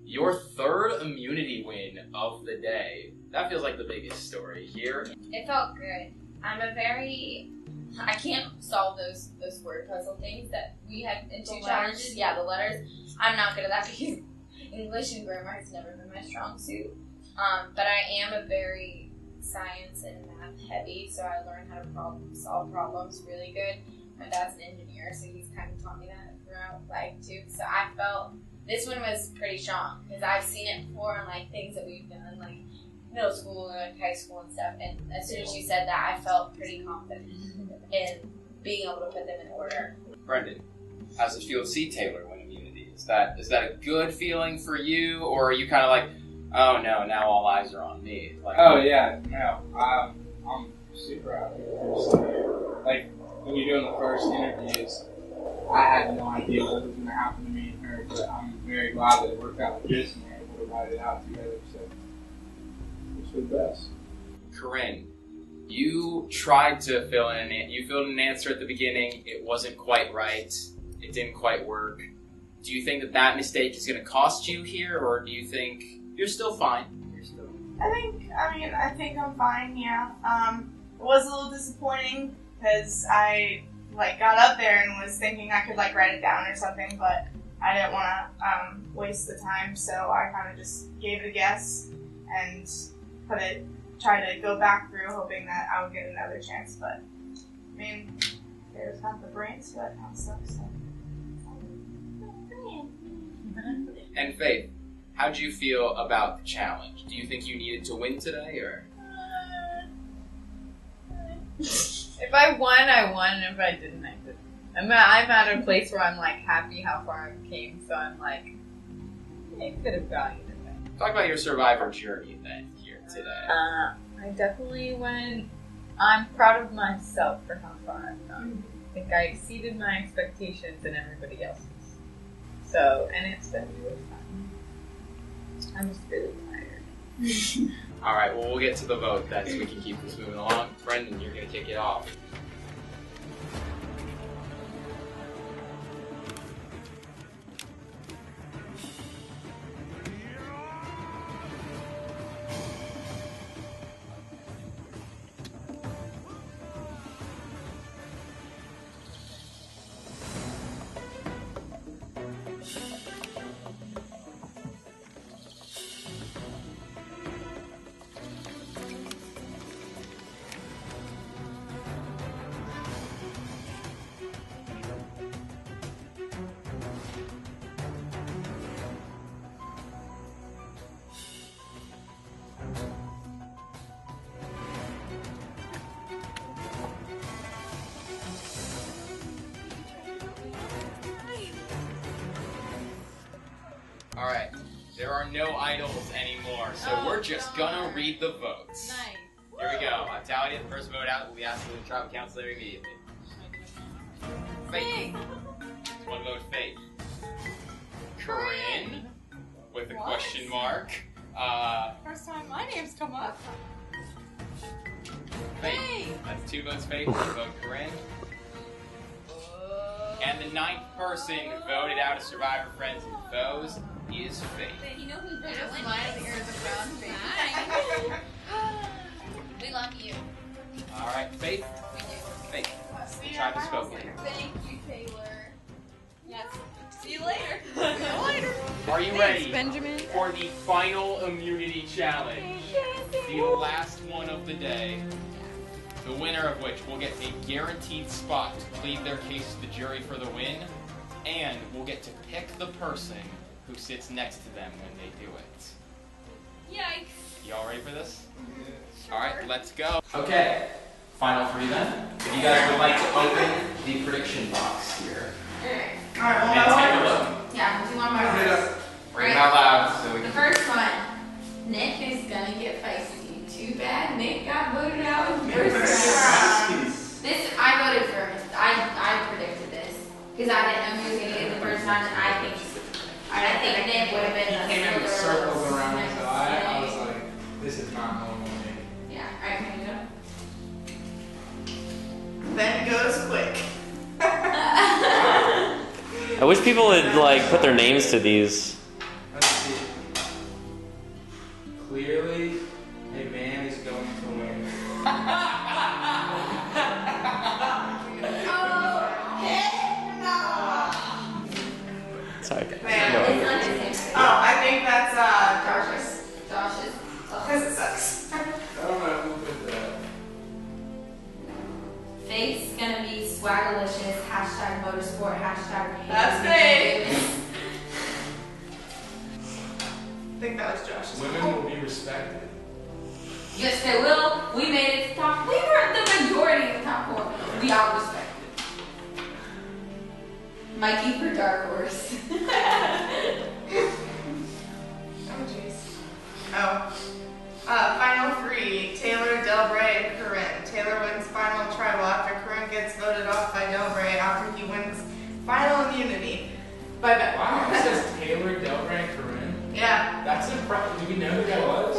[SPEAKER 4] your 3rd immunity win of the day. That feels like the biggest story here.
[SPEAKER 19] It felt good. I can't solve those word puzzle things that we had in 2 challenges. Yeah, the letters. I'm not good at that because English and grammar has never been my strong suit. But I am a very science and math heavy, so I learned how to solve problems really good. My dad's an engineer, so he's kind of taught me that throughout life too. So I felt this one was pretty strong because I've seen it before in like things that we've done, like middle school or like high school and stuff. And as soon as you said that, I felt pretty confident in being able to put them in order.
[SPEAKER 4] Brenden, how's it feel to see Taylor win immunity? Is that a good feeling for you, or are you kind of like, oh no, now all eyes are on me? Like,
[SPEAKER 9] oh yeah, no, I'm super happy. Like when you're doing the first interviews, I had no idea what was going to happen to me and her, but I'm very glad that it worked out like this and we were able to write it out together. So it's for the best.
[SPEAKER 4] Coryne, you tried to fill in you filled in an answer at the beginning. It wasn't quite right. It didn't quite work. Do you think that mistake is going to cost you here, or do you think you're still fine?
[SPEAKER 13] I think I'm fine, yeah. It was a little disappointing because I got up there and was thinking I could write it down or something, but I didn't want to waste the time, so I kind of just gave it a guess and try to go back through hoping that I would get another chance, but there's not the brains for that kind of stuff, so.
[SPEAKER 4] And Faith, how'd you feel about the challenge? Do you think you needed to win today, or?
[SPEAKER 12] If I won, I won, and if I didn't, I didn't. I'm at a place where I'm happy how far I came, so I'm it could have gone either way.
[SPEAKER 4] Talk about your Survivor journey then here today.
[SPEAKER 12] I definitely I'm proud of myself for how far I've gone. I think I exceeded my expectations and everybody else's. So, and it's been really fun. I'm just really tired.
[SPEAKER 4] All right, well, we'll get to the vote then so we can keep this moving along. Brenden, you're going to kick it off. Alright, there are no idols anymore, so we're just gonna read the votes.
[SPEAKER 19] Nice.
[SPEAKER 4] Here we go. On tally of the first vote out will be asked to the tribal counselor immediately. Faith. It's one vote, Faith. Coryne, with a question mark.
[SPEAKER 12] First time my name's come up.
[SPEAKER 4] Faith. That's 2 votes, Faith. 1 vote, Coryne. And the 9th person voted out of Survivor Friends and Foes is Faith.
[SPEAKER 19] You know who's better than the ear of the crown? We love you.
[SPEAKER 4] Alright, Faith. Faith. The tribe has spoken.
[SPEAKER 19] Thank you, Taylor. Yes. See you later. See you later.
[SPEAKER 4] Are you
[SPEAKER 19] Thanks,
[SPEAKER 4] ready
[SPEAKER 19] Benjamin.
[SPEAKER 4] for the final immunity challenge? The last one of the day. The winner of which will get a guaranteed spot to plead their case to the jury for the win, and will get to pick the person who sits next to them when they do it.
[SPEAKER 19] Yikes.
[SPEAKER 4] Y'all ready for this? Alright, let's go. Okay, final 3 then. If you guys would like to open the prediction box here.
[SPEAKER 19] Alright,
[SPEAKER 4] And take a look.
[SPEAKER 19] Yeah, do you want my first?
[SPEAKER 4] Read it out loud so we
[SPEAKER 19] The
[SPEAKER 4] can...
[SPEAKER 19] first one. Nick is gonna get feisty. Too bad Nick got voted out in first round. This, I voted for him. I predicted this. Because I didn't know he was gonna get the first time, and I think Nick would have been
[SPEAKER 10] He came in with circles around his
[SPEAKER 19] next
[SPEAKER 10] eye. I
[SPEAKER 19] day.
[SPEAKER 10] was like, this is not normal.
[SPEAKER 19] Yeah, alright, can you go?
[SPEAKER 13] Then goes quick.
[SPEAKER 6] I wish people would like put their names to these.
[SPEAKER 10] Let's see. Clearly, a man is going to win.
[SPEAKER 6] Sorry.
[SPEAKER 13] Man.
[SPEAKER 6] No.
[SPEAKER 13] Oh, I think that's Josh's.
[SPEAKER 19] Josh's.
[SPEAKER 13] Because it sucks.
[SPEAKER 10] I don't know who put that.
[SPEAKER 19] Faith's gonna be swagalicious, hashtag motorsport, hashtag
[SPEAKER 13] That's Faith. I think that was Josh's.
[SPEAKER 10] Women will be respected.
[SPEAKER 19] Yes, they will. We made it to top. We were the majority in the top 4. We are respected. Mikey for Dark Horse.
[SPEAKER 13] Oh, jeez. Oh. Final 3, Taylor, Delbrey, and Coryne. Taylor wins final tribal after Coryne gets voted off by Delbrey after he wins final immunity. By Ben.
[SPEAKER 10] Wow, it says Taylor, Delbrey, and Coryne.
[SPEAKER 13] Yeah.
[SPEAKER 10] That's impressive. Do we know who that was?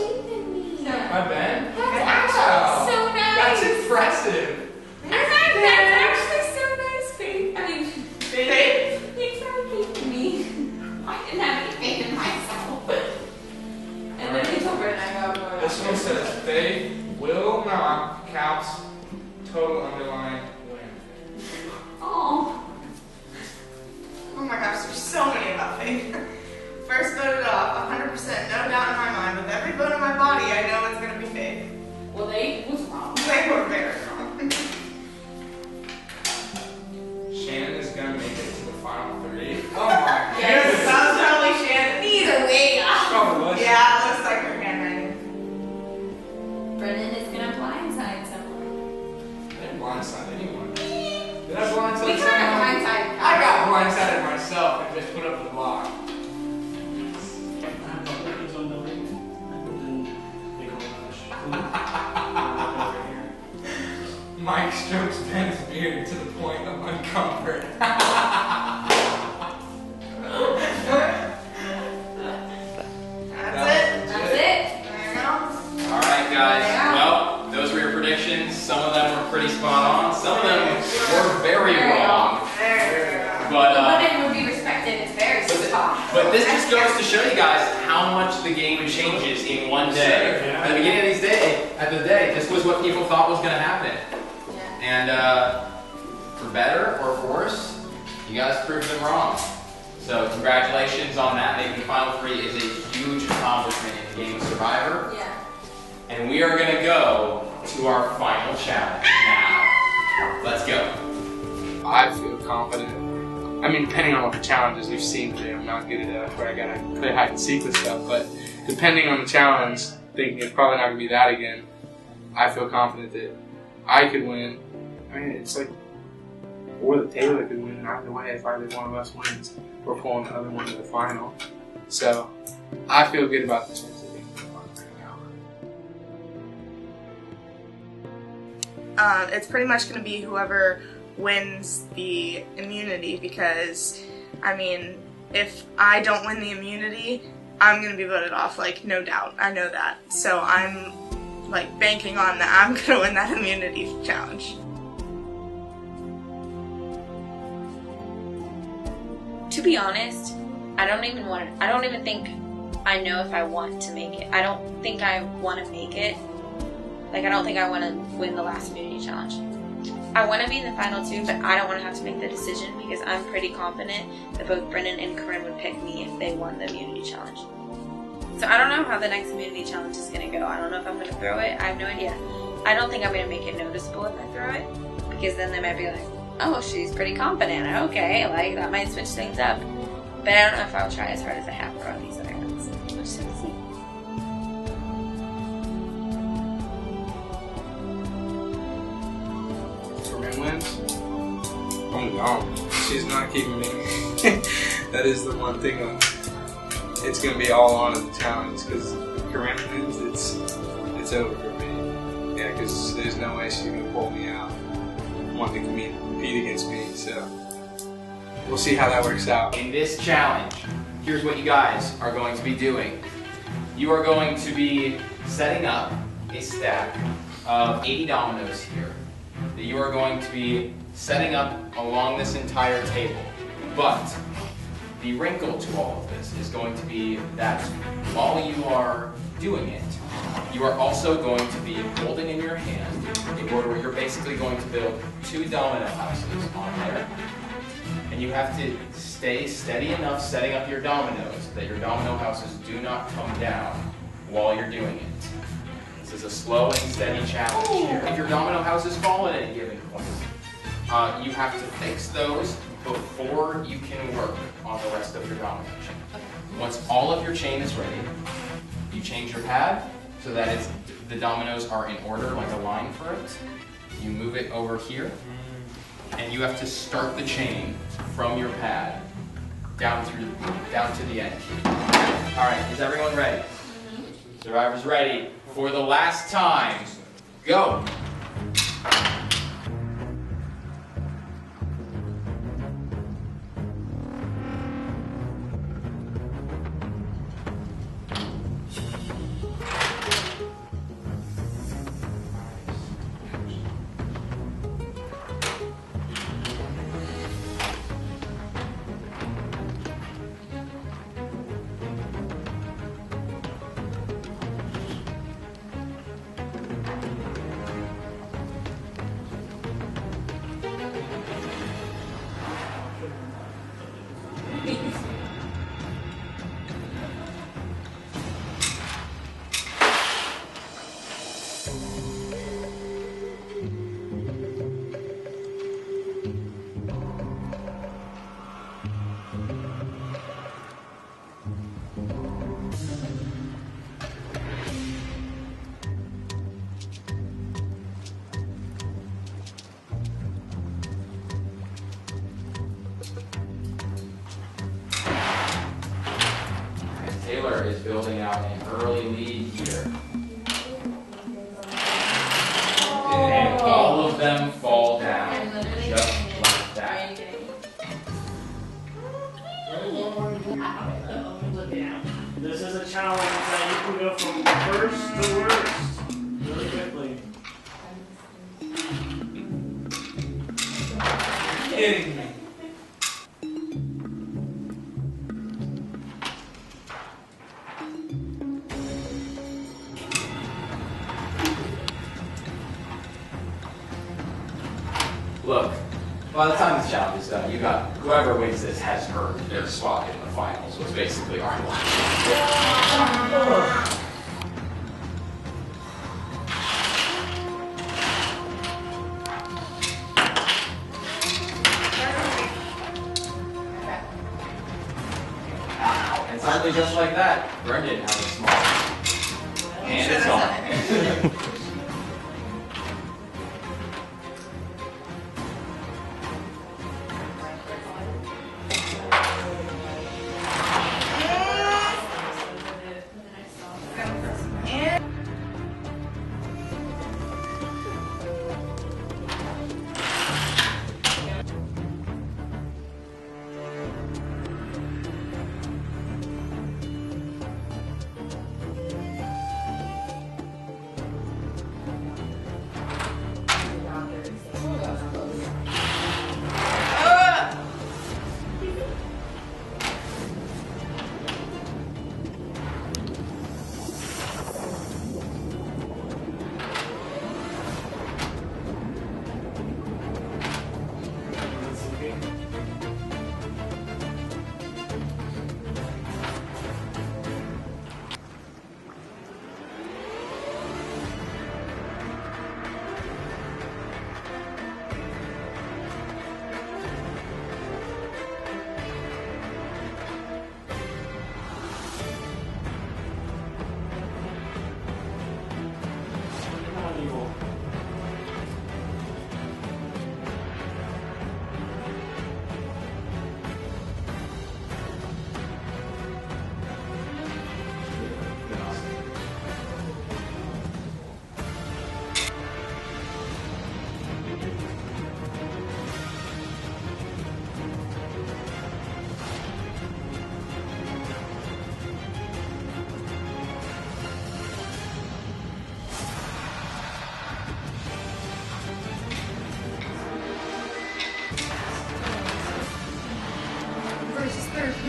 [SPEAKER 19] No.
[SPEAKER 10] By Ben?
[SPEAKER 19] That's actually so nice.
[SPEAKER 10] That's impressive.
[SPEAKER 19] That's actually so nice, Faith. I mean,
[SPEAKER 13] Faith?
[SPEAKER 19] Thanks for faith in me. I didn't have any faith in myself. And then he told Brenden I go.
[SPEAKER 10] This one says Faith will not counts total underline win.
[SPEAKER 19] Oh.
[SPEAKER 13] Oh my gosh, there's so many about Faith. First voted off, 100%, no doubt in my mind. With every bone in my body, I know it's going to be Faith.
[SPEAKER 19] Well, they was wrong.
[SPEAKER 13] They were very wrong.
[SPEAKER 10] Shannon is gonna make it to the final 3. Oh my
[SPEAKER 13] Yes,
[SPEAKER 10] goodness.
[SPEAKER 13] that was totally Shannon.
[SPEAKER 19] Either way.
[SPEAKER 10] Oh, was
[SPEAKER 13] Yeah, it looks like her handwriting.
[SPEAKER 19] Brenden is gonna blindside someone.
[SPEAKER 10] I didn't blindside anyone. Did I blindside
[SPEAKER 19] We
[SPEAKER 10] someone?
[SPEAKER 19] kind of blindsided.
[SPEAKER 10] I got blindsided myself and just put up the block. Mike strokes Ben's beard to the point of uncomfort.
[SPEAKER 19] That's it.
[SPEAKER 13] There you go.
[SPEAKER 4] Alright guys, well, those were your predictions. Some of them were pretty spot on. Some of them were very wrong. But,
[SPEAKER 19] The women would be respected. It's very spot.
[SPEAKER 4] But this just goes to show you guys how much the game changes in one day. At the beginning of the day, this was what people thought was going to happen. And for better or for worse, you guys proved them wrong. So congratulations on that. Making Final 3 is a huge accomplishment in the game of Survivor.
[SPEAKER 19] Yeah.
[SPEAKER 4] And we are going to go to our final challenge now. Let's go.
[SPEAKER 9] I feel confident. I mean, depending on what the challenges we've seen today, I'm not good at where I gotta play hide and seek with stuff, but depending on the challenge, thinking it's probably not gonna be that again, I feel confident that I could win. I mean, it's like, or that Taylor could win either way if either one of us wins. We're pulling the other one to the final. So I feel good about the chance of being
[SPEAKER 13] It's pretty much going to be whoever wins the immunity, because, I mean, if I don't win the immunity, I'm going to be voted off, like, no doubt. I know that. So I'm, like, banking on that I'm going to win that immunity challenge.
[SPEAKER 8] To be honest, I don't even think I know if I want to make it. I don't think I want to make it. Like, I don't think I want to win the last immunity challenge. I want to be in the final 2, but I don't want to have to make the decision because I'm pretty confident that both Brenden and Coryne would pick me if they won the immunity challenge. So I don't know how the next immunity challenge is going to go. I don't know if I'm going to throw it. I have no idea. I don't think I'm going to make it noticeable if I throw it, because then they might be like, oh, she's pretty confident. Okay, like, that might switch things up. But I don't know if I'll try as hard as I have for all these other ones. We'll just have to see.
[SPEAKER 9] Coryne wins. I'm gone. She's not keeping me. That is the one thing. It's going to be all on in the challenge, because if Coryne wins, it's over for me. Yeah, because there's no way she's going to pull me out, wanting to compete against me. So we'll see how that works out.
[SPEAKER 4] In this challenge, here's what you guys are going to be doing. You are going to be setting up a stack of 80 dominoes here that you are going to be setting up along this entire table. But the wrinkle to all of this is going to be that while you are doing it, you are also going to be holding in your hand a board where you're basically going to build 2 domino houses on there. And you have to stay steady enough setting up your dominoes that your domino houses do not come down while you're doing it. This is a slow and steady challenge here. If your domino houses fall at any given point, you have to fix those before you can work on the rest of your domino chain. Once all of your chain is ready, you change your pad so that the dominoes are in order, like a line for it. You move it over here, and you have to start the chain from your pad down to the end. All right, is everyone ready? Survivors ready for the last time. Go. Taylor is building out an early lead here. And all of them fall down, just like that.
[SPEAKER 11] This is a challenge that you can go from first to worst really quickly.
[SPEAKER 9] Kidding me.
[SPEAKER 4] Look, by the time this challenge is done, you got whoever wins this has earned their spot in the finals. So it's basically our luck. And suddenly, just like that, Brenden has a small. And it's on.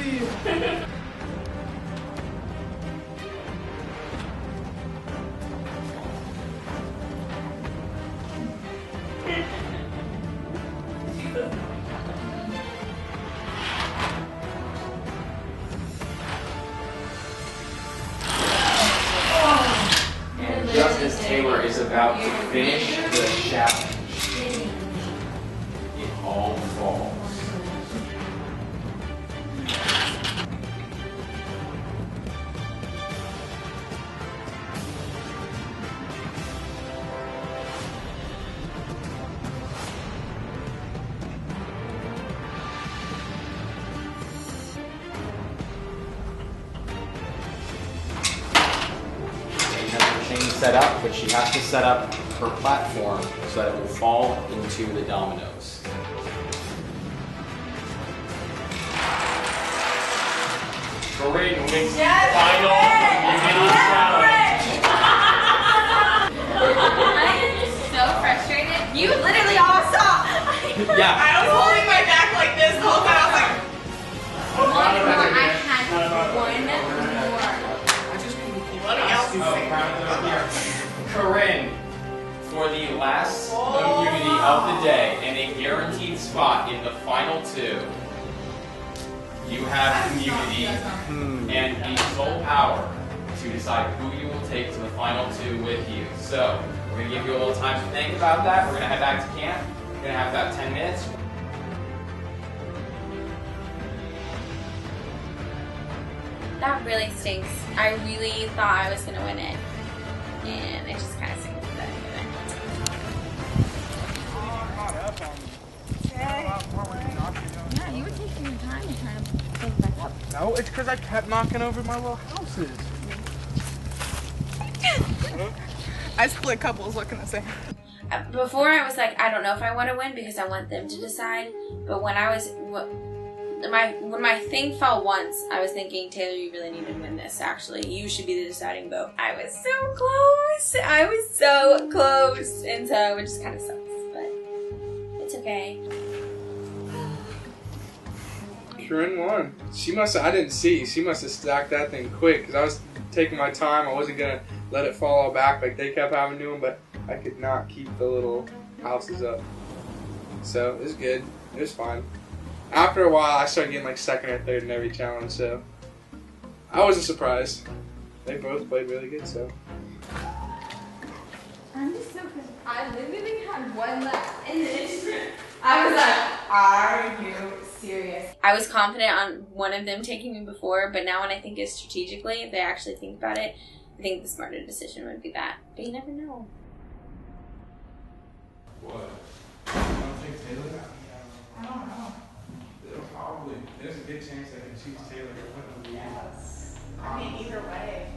[SPEAKER 9] me!
[SPEAKER 4] And just as Taylor is about to finish the challenge, it all falls. Set up, but she has to set up her platform so that it will fall into the dominoes. Coryne wins final immunity challenge.
[SPEAKER 19] I am just so frustrated. You literally all saw.
[SPEAKER 4] Yeah.
[SPEAKER 13] I was holding my back like this the whole time. I was like,
[SPEAKER 19] One more. I had one more.
[SPEAKER 4] Coryne, for the last immunity of the day and a guaranteed spot in the final two, you have immunity and the sole power to decide who you will take to the final two with you. So, we're going to give you a little time to think about that. We're going to head back to camp. We're going to have about 10 minutes.
[SPEAKER 8] That really stinks. I really thought I was going to win it. And it just kind of stinks that I
[SPEAKER 7] Yeah, you were taking your time and trying to build back up.
[SPEAKER 10] No, it's because I kept knocking over my little houses.
[SPEAKER 12] I split couples. What can I say?
[SPEAKER 8] Before I was like, I don't know if I want to win because I want them to decide. But when I was, when my thing fell once, I was thinking, Taylor, you really need to win this. Actually, you should be the deciding vote. I was so close. I was so close, and so it just kind of sucks. But it's okay.
[SPEAKER 9] Coryne won. She must have, I didn't see. She must have stacked that thing quick because I was taking my time. I wasn't going to let it fall all back like they kept having to them, but I could not keep the little houses up. So it was good. It was fun. After a while, I started getting like second or third in every challenge, so I wasn't surprised. They both played really good, so.
[SPEAKER 19] I'm just so pissed. I literally had one left in the instrument. I was like, are you serious?
[SPEAKER 8] I was confident on one of them taking me before, but now when I think it strategically, if they actually think about it, I think the smarter decision would be that. But you never know.
[SPEAKER 10] What? You don't think Taylor?
[SPEAKER 13] I don't know.
[SPEAKER 10] Probably. There's a good chance I can choose Taylor.
[SPEAKER 13] Yes. I mean, either way.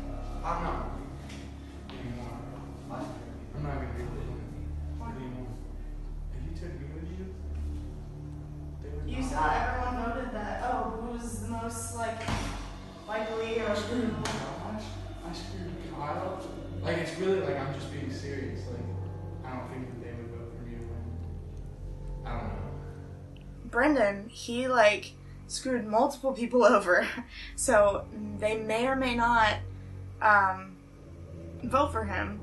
[SPEAKER 10] I'm not. Anymore. I'm not going to be with you anymore. If you took me with you,
[SPEAKER 13] You saw everyone voted that, oh, who's the most, like, likely or...
[SPEAKER 10] I screwed Kyle. Like, it's really, like, I'm just being serious. Like, I don't think that they would vote for me to win. I don't know.
[SPEAKER 18] Brenden, he like screwed multiple people over, so they may or may not vote for him.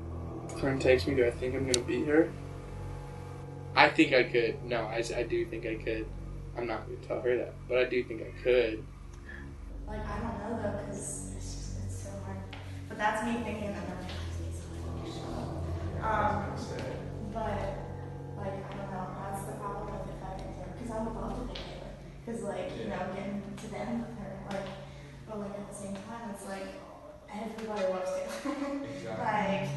[SPEAKER 9] Coryne takes me. Do I think I'm gonna beat her? I think I could. No, I do think I could. I'm not gonna tell her that, but I do think I could.
[SPEAKER 13] Like, I don't know though, because it's so hard. But that's me thinking that they're but like, I don't know. That's the problem with it. Because I would love to date Taylor. Because, like, you know, getting to the end with her, like, but, like, at the same time, it's like, everybody loves Taylor. Like,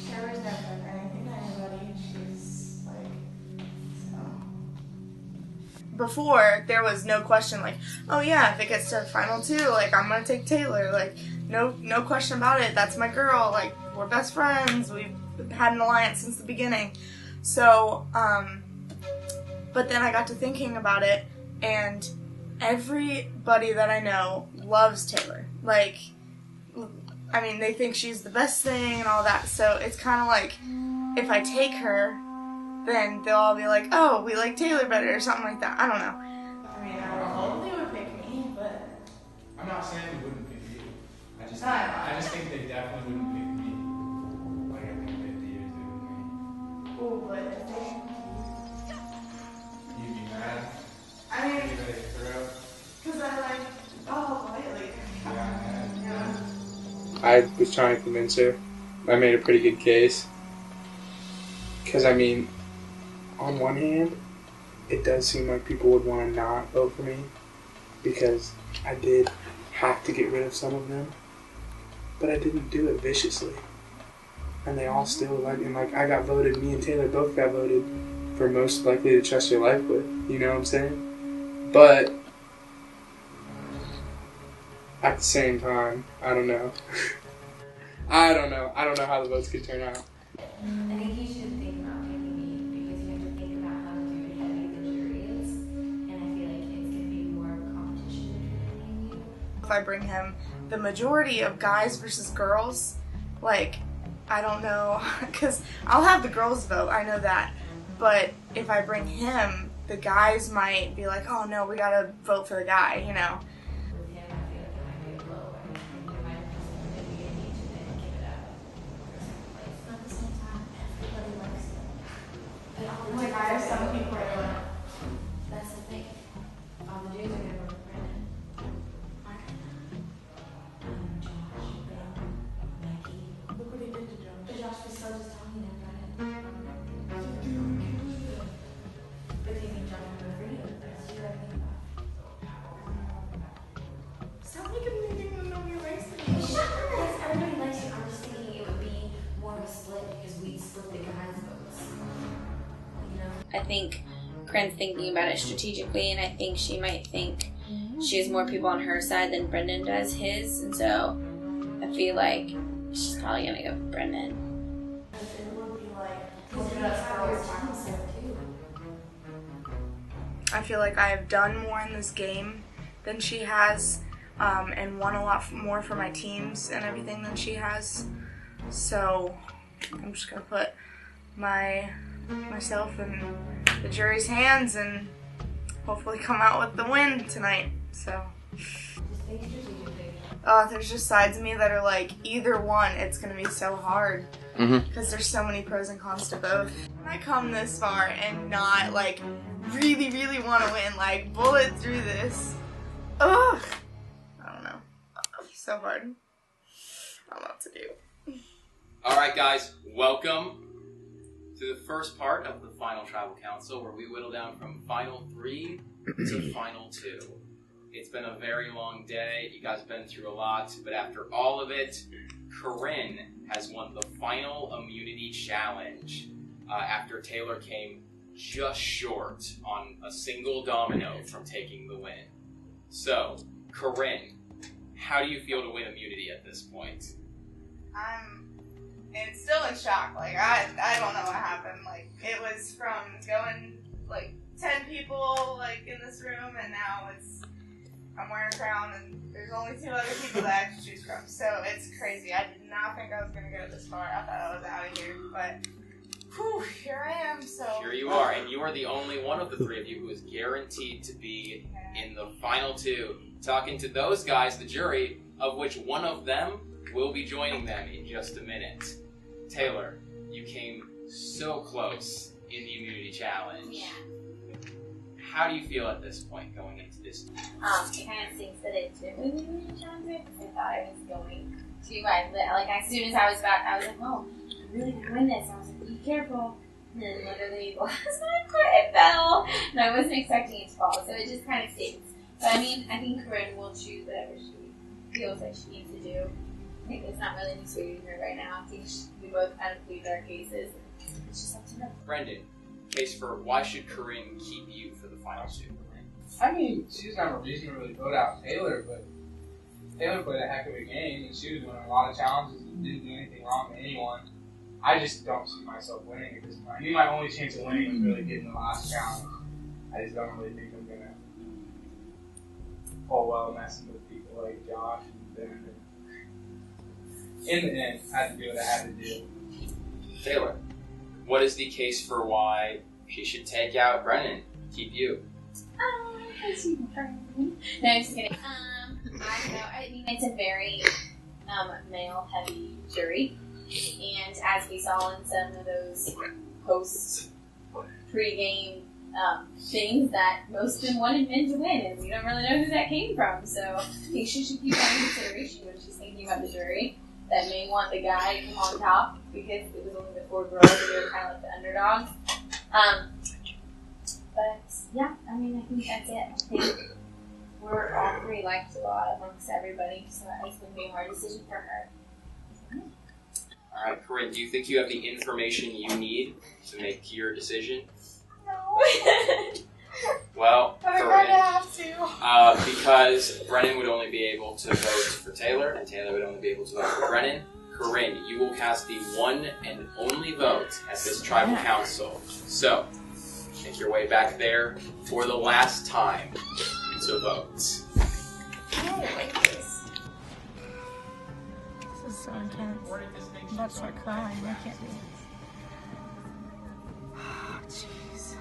[SPEAKER 13] Taylor's never done anything to anybody. She's, like, so.
[SPEAKER 18] Before, there was no question, like, oh yeah, if it gets to the final two, like, I'm gonna take Taylor. Like, no question about it. That's my girl. Like, we're best friends. We've had an alliance since the beginning. So, but then I got to thinking about it, and everybody that I know loves Taylor. Like, I mean, they think she's the best thing and all that, so it's kind of like, if I take her, then they'll all be like, oh, we like Taylor better, or something like that. I don't know.
[SPEAKER 13] I mean, I would hope they would pick me, but
[SPEAKER 10] not saying they wouldn't pick you. I just think they definitely wouldn't pick me. Like I think they'd do it with me.
[SPEAKER 13] Oh, but
[SPEAKER 10] You'd be mad.
[SPEAKER 13] I mean,
[SPEAKER 10] You'd be ready to throw.
[SPEAKER 13] because I like, lately. Yeah.
[SPEAKER 9] I was trying to convince her. I made a pretty good case. Because, I mean, on one hand, it does seem like people would want to not vote for me. Because I did have to get rid of some of them. But I didn't do it viciously. And they all still like, and like I got voted, me and Taylor both got voted for most likely to trust your life with. You know what I'm saying? But at the same time, I don't know. I don't know how the votes could turn out.
[SPEAKER 19] I think you should think about picking me because you have to think about how good heavy the jury is, and I feel like it's going to be more of a competition between me and you.
[SPEAKER 18] If I bring him the majority of guys versus girls, like, I don't know, because I'll have the girls vote, I know that, but if I bring him, the guys might be like, oh no, we gotta vote for the guy, you know.
[SPEAKER 19] With him, I feel like it might be a blow, and you might have to maybe in each and then give it up. But at the same time, everybody likes him. And all the
[SPEAKER 13] Like, I have some people that don't.
[SPEAKER 19] That's the thing. All the dudes are gonna vote for Brenden. Josh, Ben, Mikey.
[SPEAKER 13] Look what he did to Josh.
[SPEAKER 19] But Josh was still just telling them about it. But do you think Josh would vote for you? That's what I think about.
[SPEAKER 13] Stop making me think that nobody likes me.
[SPEAKER 19] Shut up! Everybody likes you. I'm just thinking it would be more of a split because we split the guys' votes. You know?
[SPEAKER 8] I think Coryne's thinking about it strategically, and I think she might think she has more people on her side than Brenden does his, and so I feel like she's probably gonna go for Brenden.
[SPEAKER 13] It would be like, look at us girls.
[SPEAKER 18] I feel like I've done more in this game than she has, and won a lot more for my teams and everything than she has. So I'm just gonna put myself in the jury's hands and hopefully come out with the win tonight. So there's just sides of me that are like, either one, it's gonna be so hard. Because there's so many pros and cons to both. When I come this far and not like really want to win, like bullet through this, ugh, I don't know, so hard. I don't know what to do.
[SPEAKER 1] Alright guys, welcome to the first part of the Final Tribal Council where we whittle down from Final 3 to Final 2. It's been a very long day, you guys have been through a lot, but after all of it, Coryne has won the final immunity challenge after Taylor came just short on a single domino from taking the win. So, Coryne, how do you feel to win immunity at this point?
[SPEAKER 13] I'm still in shock. Like, I don't know what happened. Like, it was from going, like, 10 people, like, in this room, and now I'm wearing a crown, and there's only 2 other people that I have to choose from. So, it's crazy. I did not think I was going to go this far. I thought I was out of here, but whew, here I am, so...
[SPEAKER 1] Here you are, and you are the only one of the 3 of you who is guaranteed to be in the final 2, talking to those guys, the jury, of which one of them will be joining them in just a minute. Taylor, you came so close in the immunity challenge.
[SPEAKER 19] Yeah.
[SPEAKER 1] How do you feel at this point going into this?
[SPEAKER 19] It kind of stinks that it didn't win the immunity challenge because I thought I was going to. Like, as soon as I was back, I was like, oh, I'm really going to win this. I was like, be careful. And then literally, last time it fell. And I wasn't expecting it to fall, so it just kind of stinks. But I mean, I think Coryne will choose whatever she feels like she needs to do. I think there's not really any swaying her right now. I think we both kind of plead our cases. It's just up to them.
[SPEAKER 1] Brenden, case for why should Coryne keep you for the final 2?
[SPEAKER 10] I mean, she doesn't have a reason to really vote out Taylor, but Taylor played a heck of a game, and she was winning a lot of challenges and didn't do anything wrong to anyone. I just don't see myself winning at this point. I mean, my only chance of winning was really getting the last challenge. I just don't really think I'm going to pull well messing with people like Josh and Ben. In the end, I had to do what I had to do.
[SPEAKER 1] Taylor, what is the case for why she should take out Brenden, keep you?
[SPEAKER 19] No, I'm just kidding.
[SPEAKER 8] I know. I mean, it's a very male-heavy jury, and as we saw in some of those pre-game things, that most of them wanted men to win, and we don't really know who that came from. So I think she should keep that in consideration when she's thinking about the jury that may want the guy to come on top because it was only the 4 girls and they were kind of like the underdogs. But yeah, I mean, I think that's it. I think we're all 3 liked a lot amongst everybody, so it's going to be a hard decision for her.
[SPEAKER 4] Alright, Coryne, do you think you have the information you need to make your decision?
[SPEAKER 13] No.
[SPEAKER 4] Well,
[SPEAKER 13] I'm going to
[SPEAKER 4] Coryne,
[SPEAKER 13] have to.
[SPEAKER 4] because Brennan would only be able to vote for Taylor, and Taylor would only be able to vote for Brennan, Coryne, you will cast the one and only vote at this tribal council. So, make your way back there for the last time to vote.
[SPEAKER 13] I don't like this.
[SPEAKER 5] This is so intense. I'm about to start crying. I can't do it. Oh, jeez.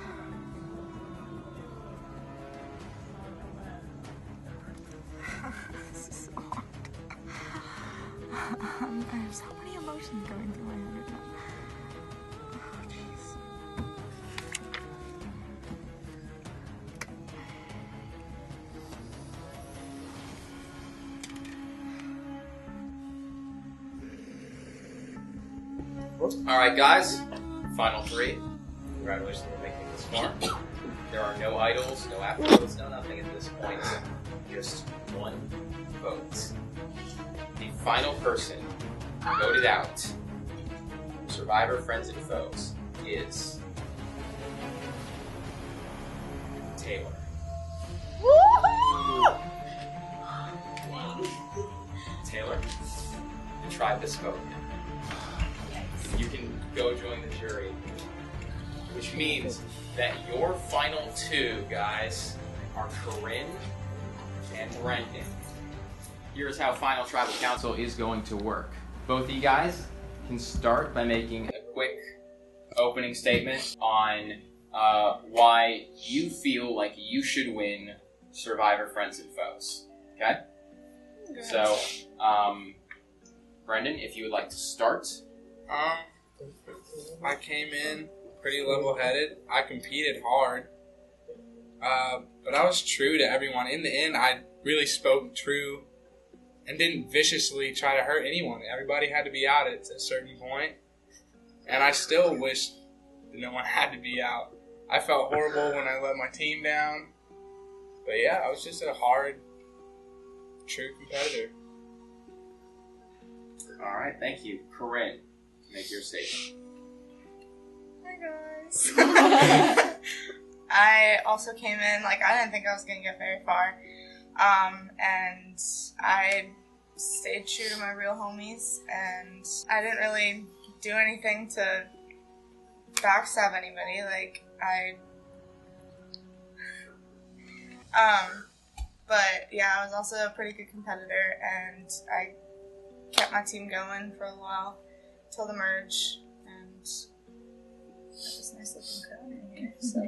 [SPEAKER 5] This is so hard. I have so many emotions going through my head right now. Oh, jeez.
[SPEAKER 4] Alright, guys. Final 3. Congratulations on making this far. There are no idols, no aftervotes, no nothing at this point. Just one vote. The final person voted out, Survivor, Friends, and Foes, is Taylor. Taylor, the tribe has spoken. You can go join the jury, which means that your final 2 guys are Coryne and Brenden. Here's how Final Tribal Council is going to work. Both of you guys can start by making a quick opening statement on why you feel like you should win Survivor, Friends, and Foes. Okay?
[SPEAKER 9] Okay.
[SPEAKER 4] So, Brenden, if you would like to start.
[SPEAKER 9] I came in pretty level-headed. I competed hard. But I was true to everyone. In the end, I really spoke true and didn't viciously try to hurt anyone. Everybody had to be out at a certain point. And I still wish that no one had to be out. I felt horrible when I let my team down. But yeah, I was just a hard, true competitor.
[SPEAKER 4] Alright, thank you. Coryne, make your statement.
[SPEAKER 13] Hi guys. I also came in, I didn't think I was going to get very far. And I stayed true to my real homies, and I didn't really do anything to backstab anybody. But yeah, I was also a pretty good competitor, and I kept my team going for a while till the merge, and that's this nice looking crown in here. So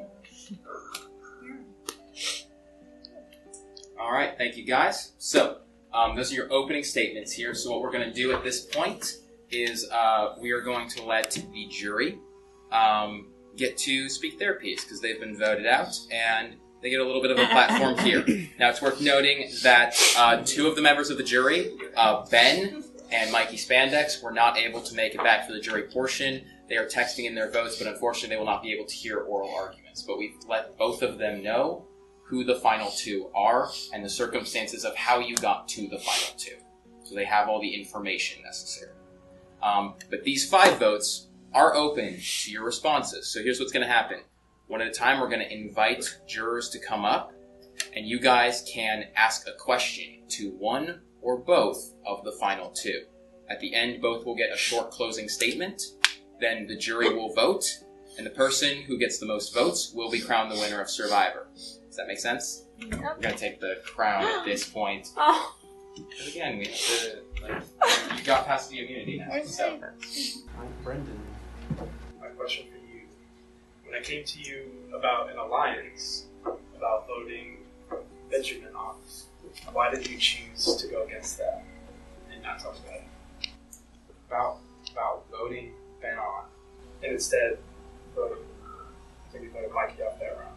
[SPEAKER 4] All right, thank you guys. So, those are your opening statements here. So what we're going to do at this point is we are going to let the jury get to speak their piece because they've been voted out and they get a little bit of a platform here. Now, it's worth noting that 2 of the members of the jury, Ben and Mikey Spandex, were not able to make it back for the jury portion. They are texting in their votes, but unfortunately they will not be able to hear oral arguments. But we've let both of them know who the final 2 are and the circumstances of how you got to the final 2. So they have all the information necessary. But these 5 votes are open to your responses. So here's what's going to happen. One at a time, we're going to invite jurors to come up, and you guys can ask a question to one or both of the final 2. At the end, both will get a short closing statement. Then the jury will vote, and the person who gets the most votes will be crowned the winner of Survivor. Does that make sense?
[SPEAKER 13] Yep.
[SPEAKER 4] We're going to take the crown at this point.
[SPEAKER 13] Oh.
[SPEAKER 4] But again, we have to, you got past the immunity now. So.
[SPEAKER 2] I'm Brenden. My question for you. When I came to you about an alliance, about voting Benjamin off. Why did you choose to go against that and not talk about it?
[SPEAKER 10] About voting Ben on.
[SPEAKER 2] And instead, voted, I think we voted Mikey off that round.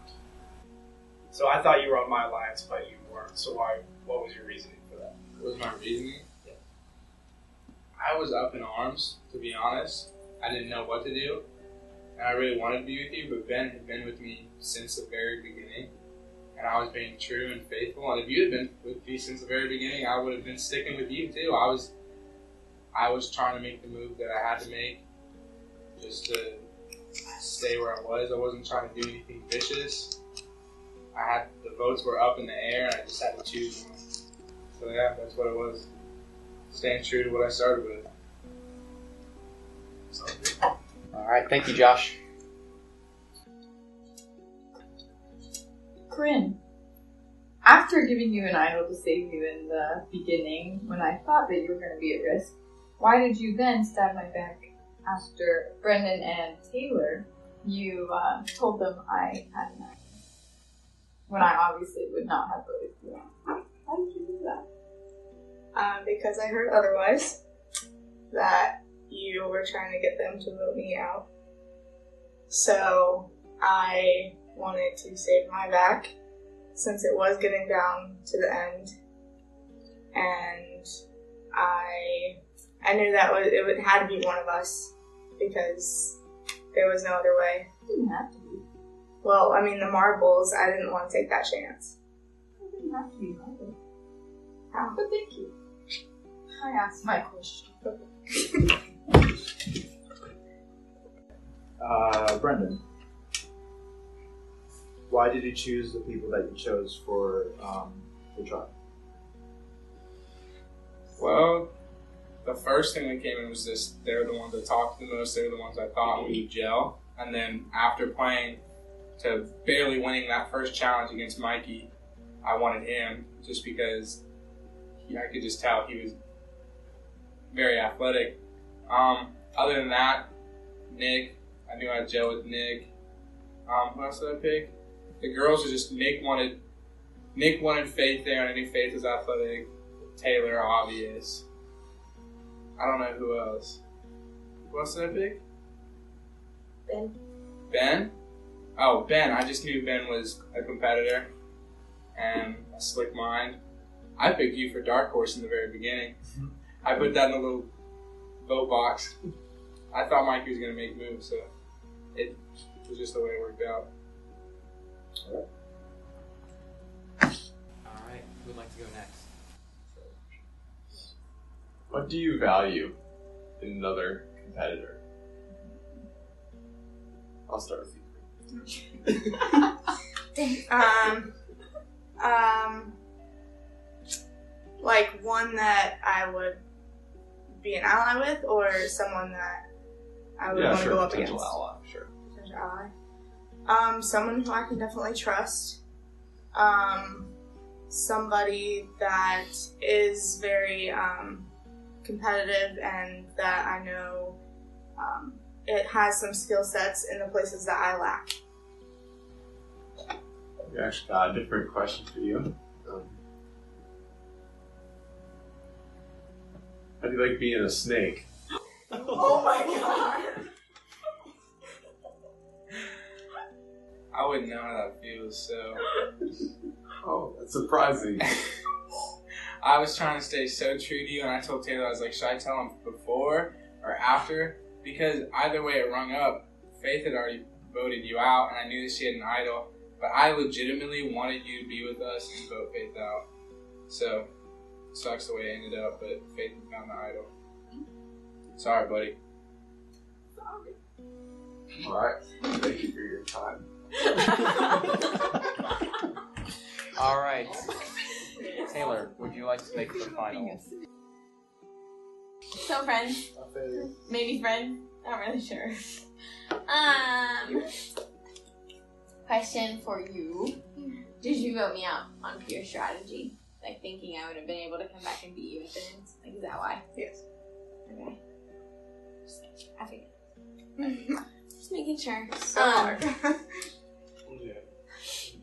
[SPEAKER 2] So I thought you were on my alliance, but you weren't. So what was your reasoning for that?
[SPEAKER 10] What was my reasoning?
[SPEAKER 2] Yeah.
[SPEAKER 10] I was up in arms, to be honest. I didn't know what to do. And I really wanted to be with you, but Ben had been with me since the very beginning. And I was being true and faithful. And if you had been with me since the very beginning, I would have been sticking with you too. I was trying to make the move that I had to make just to stay where I was. I wasn't trying to do anything vicious. The votes were up in the air, and I just had to choose one. So yeah, that's what it was. Staying true to what I started with.
[SPEAKER 4] All right, thank you, Josh.
[SPEAKER 15] Coryne, after giving you an idol to save you in the beginning, when I thought that you were going to be at risk, why did you then stab my back after Brenden and Taylor, you told them I had an idol? When I obviously would not have voted for you. How did you do that?
[SPEAKER 18] Because I heard otherwise, that you were trying to get them to vote me out. So I wanted to save my back, since it was getting down to the end. And I knew that it had to be one of us, because there was no other way.
[SPEAKER 15] It didn't have to be.
[SPEAKER 18] Well, I mean, the marbles, I didn't want to take that chance.
[SPEAKER 15] It didn't have to be either. How? But thank you. I asked my question.
[SPEAKER 20] Brenden, why did you choose the people that you chose for the trial?
[SPEAKER 10] Well, the first thing that came in was this: they're the ones that talked the most, they're the ones I thought we would gel. And then after playing to barely winning that first challenge against Mikey, I wanted him just because I could just tell he was very athletic. Other than that, Nick, I knew I'd gel with Nick. Who else did I pick? The girls are just Nick wanted Faith there, and I knew Faith was athletic. Taylor, obvious. I don't know who else. Who else did I pick?
[SPEAKER 18] Ben.
[SPEAKER 10] Ben? Oh, Ben. I just knew Ben was a competitor and a slick mind. I picked you for Dark Horse in the very beginning. I put that in the little vote box. I thought Mikey was going to make moves, so it was just the way it worked out.
[SPEAKER 1] Alright, who would like to go next?
[SPEAKER 16] What do you value in another competitor? I'll start with you.
[SPEAKER 18] Like one that I would be an ally with, or someone that I would want to go up against?
[SPEAKER 16] Ally, sure.
[SPEAKER 18] Potential ally. Someone who I can definitely trust. Somebody that is very competitive and that I know it has some skill sets in the places that I lack.
[SPEAKER 16] We actually got a different question for you. How do you like being a snake?
[SPEAKER 18] Oh my god!
[SPEAKER 10] I wouldn't know how that feels, so...
[SPEAKER 16] Oh, that's surprising.
[SPEAKER 10] I was trying to stay so true to you, and I told Taylor, I was like, should I tell him before or after? Because either way it rung up, Faith had already voted you out, and I knew that she had an idol, but I legitimately wanted you to be with us and vote Faith out. So, it sucks the way it ended up, but Faith found the idol. Sorry, buddy.
[SPEAKER 16] Alright, thank you for your time.
[SPEAKER 1] Alright. Taylor, would you like to make the final?
[SPEAKER 19] So friends. Maybe friends. Not really sure. Question for you. Did you vote me out on pure strategy? Like thinking I would have been able to come back and beat you at the end? Like, is that why?
[SPEAKER 18] Yes.
[SPEAKER 19] Okay. I figured. Just making sure.
[SPEAKER 18] So hard.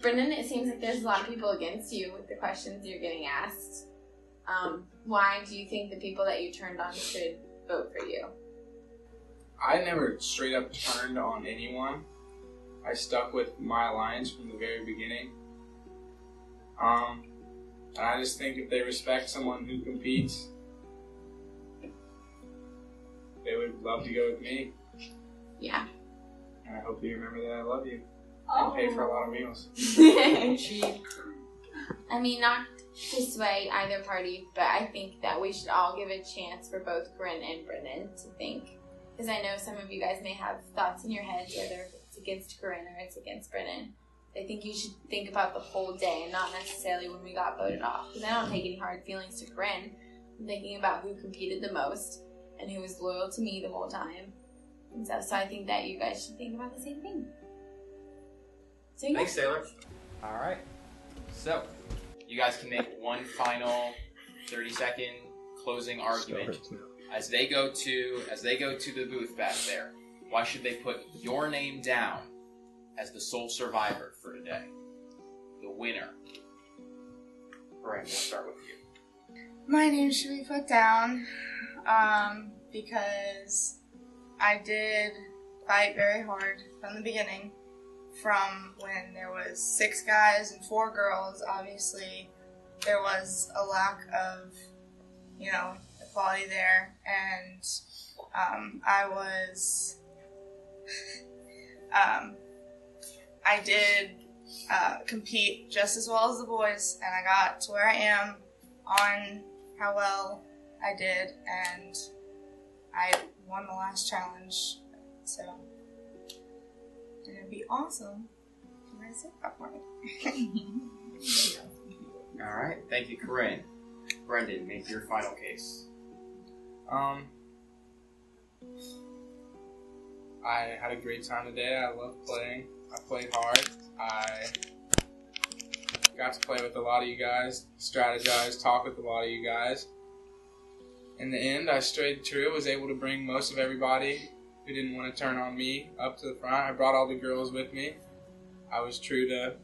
[SPEAKER 19] Brenden, it seems like there's a lot of people against you with the questions you're getting asked. Why do you think the people that you turned on should vote for you?
[SPEAKER 10] I never straight up turned on anyone. I stuck with my alliance from the very beginning. And I just think if they respect someone who competes, they would love to go with me.
[SPEAKER 19] Yeah.
[SPEAKER 10] And I hope you remember that I love you. And pay for a lot of meals.
[SPEAKER 19] I mean, not to sway either party, but I think that we should all give a chance for both Coryne and Brenden to think. Because I know some of you guys may have thoughts in your heads, whether it's against Coryne or it's against Brenden. I think you should think about the whole day and not necessarily when we got voted off. Because I don't take any hard feelings to Coryne. I'm thinking about who competed the most and who was loyal to me the whole time. And so I think that you guys should think about the same thing. So, yeah.
[SPEAKER 4] Thanks, Taylor. All right. So, you guys can make one final 30-second closing argument as they go to the booth back there. Why should they put your name down as the sole survivor for today? The winner. Coryne, we'll start with you.
[SPEAKER 13] My name should be put down because I did fight very hard from the beginning. From when there was 6 guys and 4 girls, obviously there was a lack of, equality there, and I did compete just as well as the boys, and I got to where I am on how well I did, and I won the last challenge, so. And it'd be awesome if I said that for me.
[SPEAKER 4] Alright, thank you, Coryne. Brenden, make your final case.
[SPEAKER 10] I had a great time today. I loved playing. I played hard. I got to play with a lot of you guys, strategize, talk with a lot of you guys. In the end, I stayed true, was able to bring most of everybody who didn't want to turn on me up to the front. I brought all the girls with me. I was true to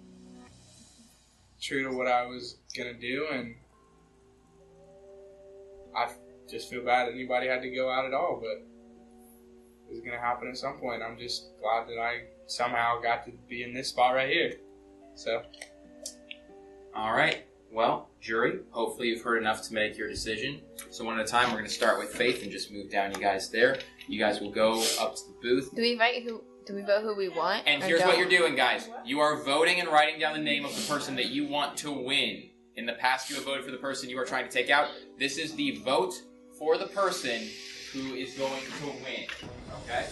[SPEAKER 10] what I was gonna do, and I just feel bad that anybody had to go out at all, but it was gonna happen at some point. I'm just glad that I somehow got to be in this spot right here. So.
[SPEAKER 4] Alright, well, jury, hopefully you've heard enough to make your decision. So one at a time, we're gonna start with Faith and just move down you guys there. You guys will go up to the booth.
[SPEAKER 19] Do we vote who we want?
[SPEAKER 4] And here's what you're doing, guys. You are voting and writing down the name of the person that you want to win. In the past, you have voted for the person you are trying to take out. This is the vote for the person who is going to win. Okay?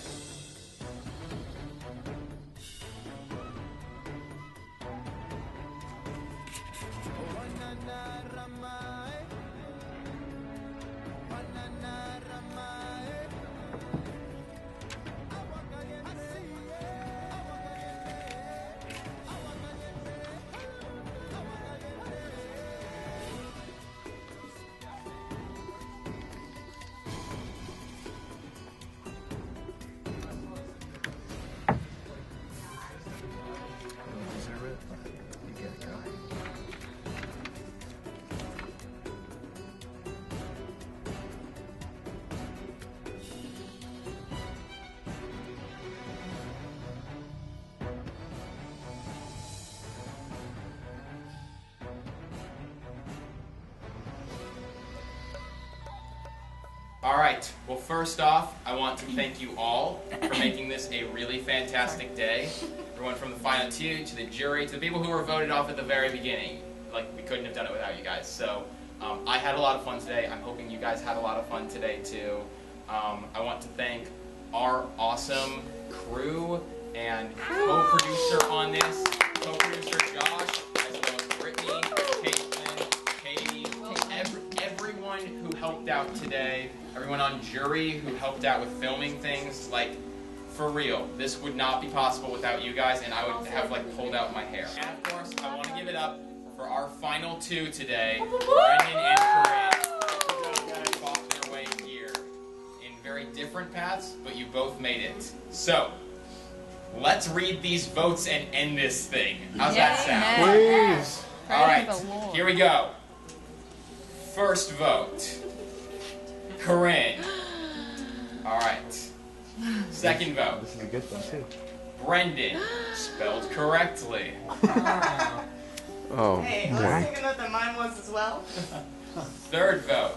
[SPEAKER 4] Alright, well first off, I want to thank you all for making this a really fantastic day. Everyone from the final 2 to the jury, to the people who were voted off at the very beginning. Like, we couldn't have done it without you guys. So, I had a lot of fun today. I'm hoping you guys had a lot of fun today too. I want to thank our awesome crew and co-producer on this, co-producer Josh, as well as Brittany, Caitlin, Katie, everyone who helped out today, everyone on jury who helped out with filming things. Like, for real, this would not be possible without you guys, and I would have like pulled out my hair. And of course, I want to give it up for our final 2 today, Brenden and Coryne. You guys fought their way here in very different paths, but you both made it. So, let's read these votes and end this thing. How's that sound?
[SPEAKER 21] Please.
[SPEAKER 4] All right, here we go. First vote, Coryne. All right. Second vote.
[SPEAKER 21] This is a good thing too.
[SPEAKER 4] Brenden, spelled correctly.
[SPEAKER 21] Oh.
[SPEAKER 13] Hey, I was thinking that mine was as well.
[SPEAKER 4] Third vote,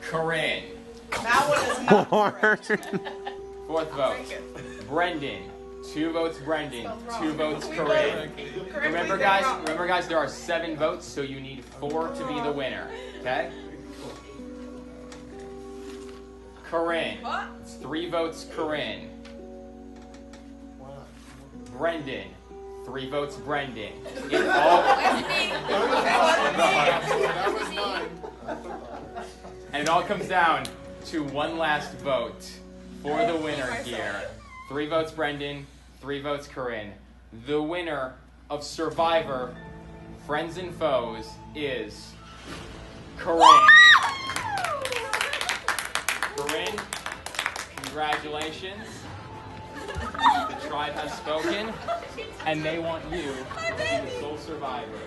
[SPEAKER 4] Coryne.
[SPEAKER 13] That one is not correct.
[SPEAKER 4] Fourth vote, Brenden. 2 votes Brenden, 2 votes Coryne. Remember guys, there are 7 votes, so you need 4 to be the winner. Okay? Coryne. It's 3 votes Coryne. Brenden. 3 votes Brenden. It all and it all comes down to one last vote for the winner here. 3 votes Brenden, 3 votes Coryne. The winner of Survivor, Friends and Foes, is Coryne. Coryne, congratulations. The tribe has spoken, and they want you to be the sole survivor.